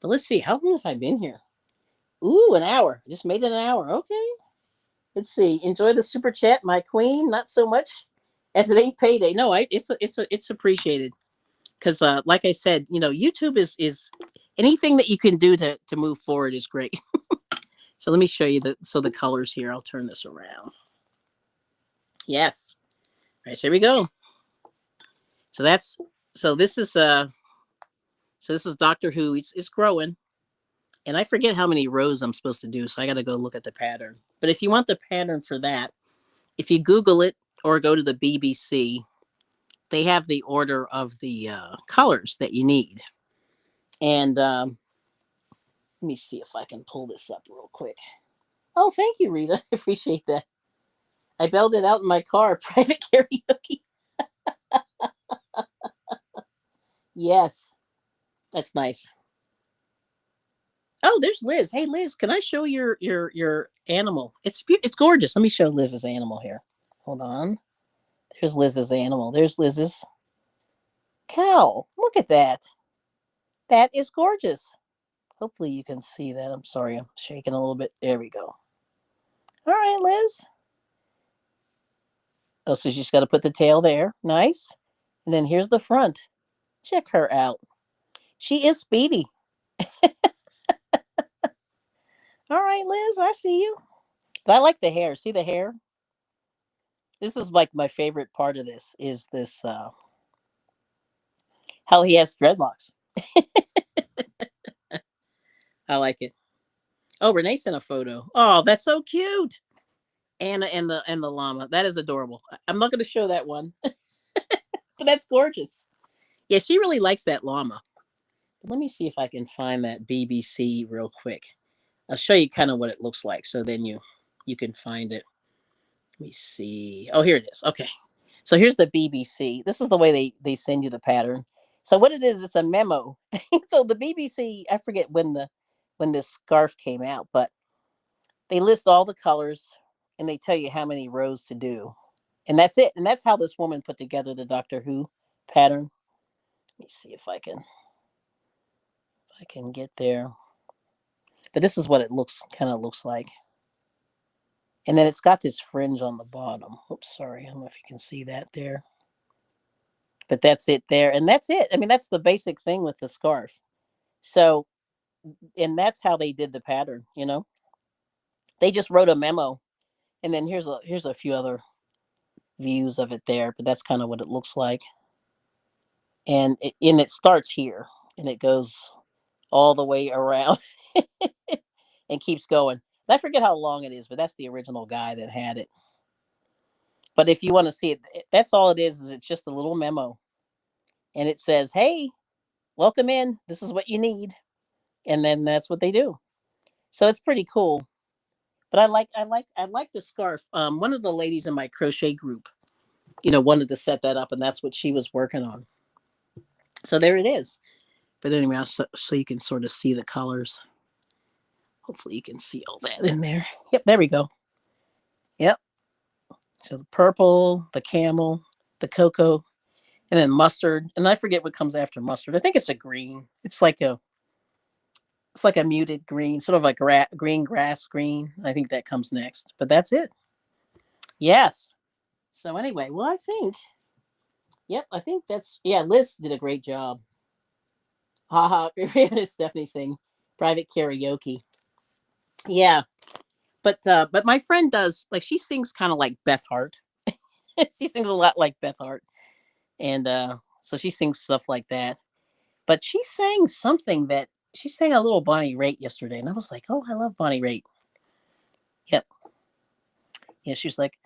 But let's see. How long have I been here? Ooh, an hour. I just made it an hour. Okay. Let's see. Enjoy the super chat, my queen. Not so much, as it ain't payday. No, it's appreciated. Because like I said, YouTube is anything that you can do to move forward is great. So let me show you the colors here. I'll turn this around. Yes. All right, so here we go. So that's so this is Doctor Who. It's growing. And I forget how many rows I'm supposed to do, so I got to go look at the pattern. But if you want the pattern for that, if you Google it or go to the BBC, they have the order of the colors that you need. And let me see if I can pull this up real quick. Oh, thank you, Rita. I appreciate that. I bailed it out in my car, private karaoke. Yes, that's nice. Oh, there's Liz. Hey, Liz, can I show your animal? It's gorgeous. Let me show Liz's animal here. Hold on. There's Liz's animal. There's Liz's cow. Look at that. That is gorgeous. Hopefully you can see that. I'm sorry, I'm shaking a little bit. There we go. All right, Liz. Oh, so she's got to put the tail there. Nice. And then here's the front. Check her out. She is speedy. All right, Liz, I see you. But I like the hair. See the hair? This is like my favorite part of this is this how he has dreadlocks. I like it. Oh, Renee sent a photo. Oh, that's so cute. Anna and the llama. That is adorable. I'm not going to show that one, but that's gorgeous. Yeah, she really likes that llama. Let me see if I can find that BBC real quick. I'll show you kind of what it looks like, so then you can find it. Let me see. Oh, here it is. Okay, so here's the BBC. This is the way they send you the pattern. So what it is, it's a memo. So the BBC, I forget when this scarf came out, but they list all the colors and they tell you how many rows to do, and that's it. And that's how this woman put together the Doctor Who pattern. Let me see if I can get there. But this is what it looks like. And then it's got this fringe on the bottom. Oops, sorry. I don't know if you can see that there. But that's it there. And that's it. I mean, that's the basic thing with the scarf. So, and that's how they did the pattern. They just wrote a memo. And then here's a few other views of it there, but that's kind of what it looks like. And it starts here and it goes all the way around and keeps going. And I forget how long it is, but that's the original guy that had it. But if you want to see it, that's all it is it's just a little memo. And it says, "Hey, welcome in. This is what you need." And then that's what they do. So it's pretty cool. But I like the scarf. One of the ladies in my crochet group, wanted to set that up, and that's what she was working on. So there it is. But anyway, so you can sort of see the colors. Hopefully, you can see all that in there. Yep, there we go. Yep. So the purple, the camel, the cocoa, and then mustard. And I forget what comes after mustard. I think it's a green. It's like a muted green, sort of like green grass green. I think that comes next. But that's it. Yes. So anyway, well, I think that's, yeah, Liz did a great job. Haha, Stephanie sing private karaoke. Yeah, but my friend does, like, she sings kind of like Beth Hart. She sings a lot like Beth Hart, and so she sings stuff like that. But she sang a little Bonnie Raitt yesterday, and I was like, oh, I love Bonnie Raitt. Yep, yeah, she was like,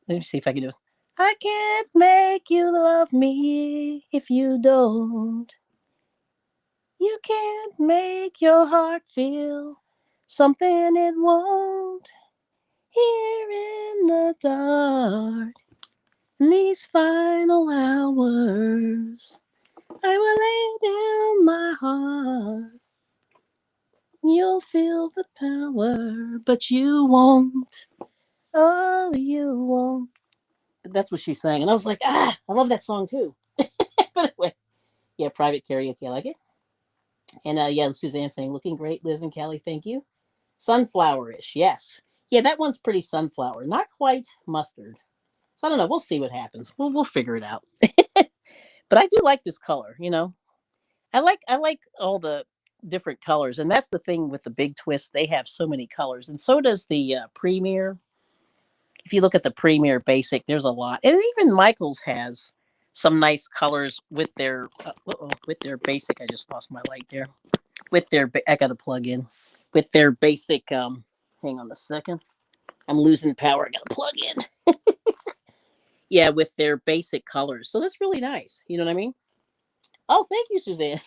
let me see if I can do it. I can't make you love me if you don't. You can't make your heart feel something it won't. Here in the dark, these final hours, I will lay down my heart. You'll feel the power, but you won't. Oh, you won't. That's what she's saying. And I was like, I love that song too. But anyway, yeah, private karaoke. I like it. And yeah, Suzanne saying, looking great, Liz and Kelly. Thank you. Sunflowerish, yes. Yeah, that one's pretty sunflower. Not quite mustard. So I don't know. We'll see what happens. We'll figure it out. But I do like this color. I like all the different colors, and that's the thing with the big twist. They have so many colors, and so does the Premier. If you look at the Premier Basic, there's a lot, and even Michaels has some nice colors with their Basic. I just lost my light there. I got to plug in with their basic. Hang on a second. I'm losing power. I got to plug in. Yeah, with their basic colors. So that's really nice. You know what I mean? Oh, thank you, Suzanne.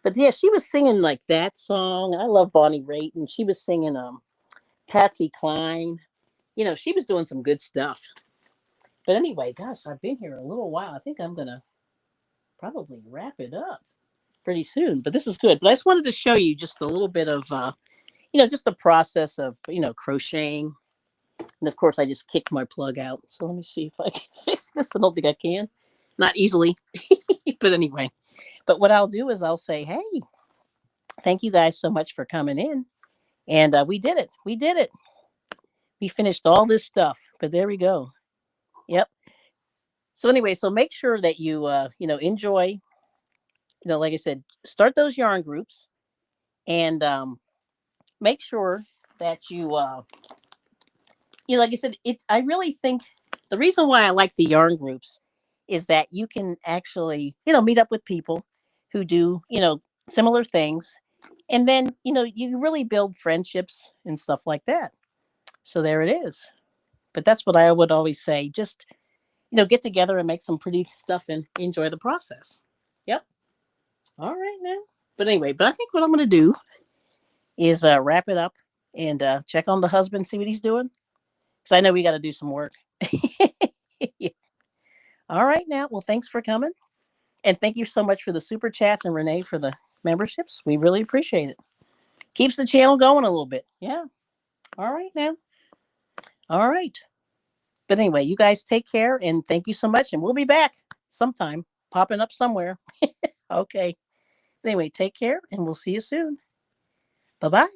But yeah, she was singing like that song. I love Bonnie Raitt, and she was singing Patsy Cline. She was doing some good stuff. But anyway, gosh, I've been here a little while. I think I'm gonna probably wrap it up pretty soon. But this is good. But I just wanted to show you just a little bit of just the process of crocheting. And of course, I just kicked my plug out. So let me see if I can fix this. I don't think I can. Not easily. But anyway. But what I'll do is I'll say, hey, thank you guys so much for coming in. And we did it. We did it. We finished all this stuff. But there we go. Yep. So anyway, so make sure that you enjoy. Like I said, start those yarn groups, and make sure that like I said, it's. I really think the reason why I like the yarn groups is that you can actually meet up with people who do similar things, and then you really build friendships and stuff like that. So there it is. But that's what I would always say. Just get together and make some pretty stuff and enjoy the process. Yep. All right now. But anyway, I think what I'm going to do is wrap it up and check on the husband, see what he's doing, because I know we got to do some work. All right now. Well, thanks for coming, and thank you so much for the super chats and Renee for the memberships. We really appreciate it. Keeps the channel going a little bit. Yeah. All right now. All right. But anyway, you guys take care and thank you so much, and we'll be back sometime, popping up somewhere. Okay. Anyway, take care, and we'll see you soon. Bye bye.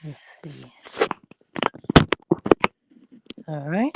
Let's see. All right.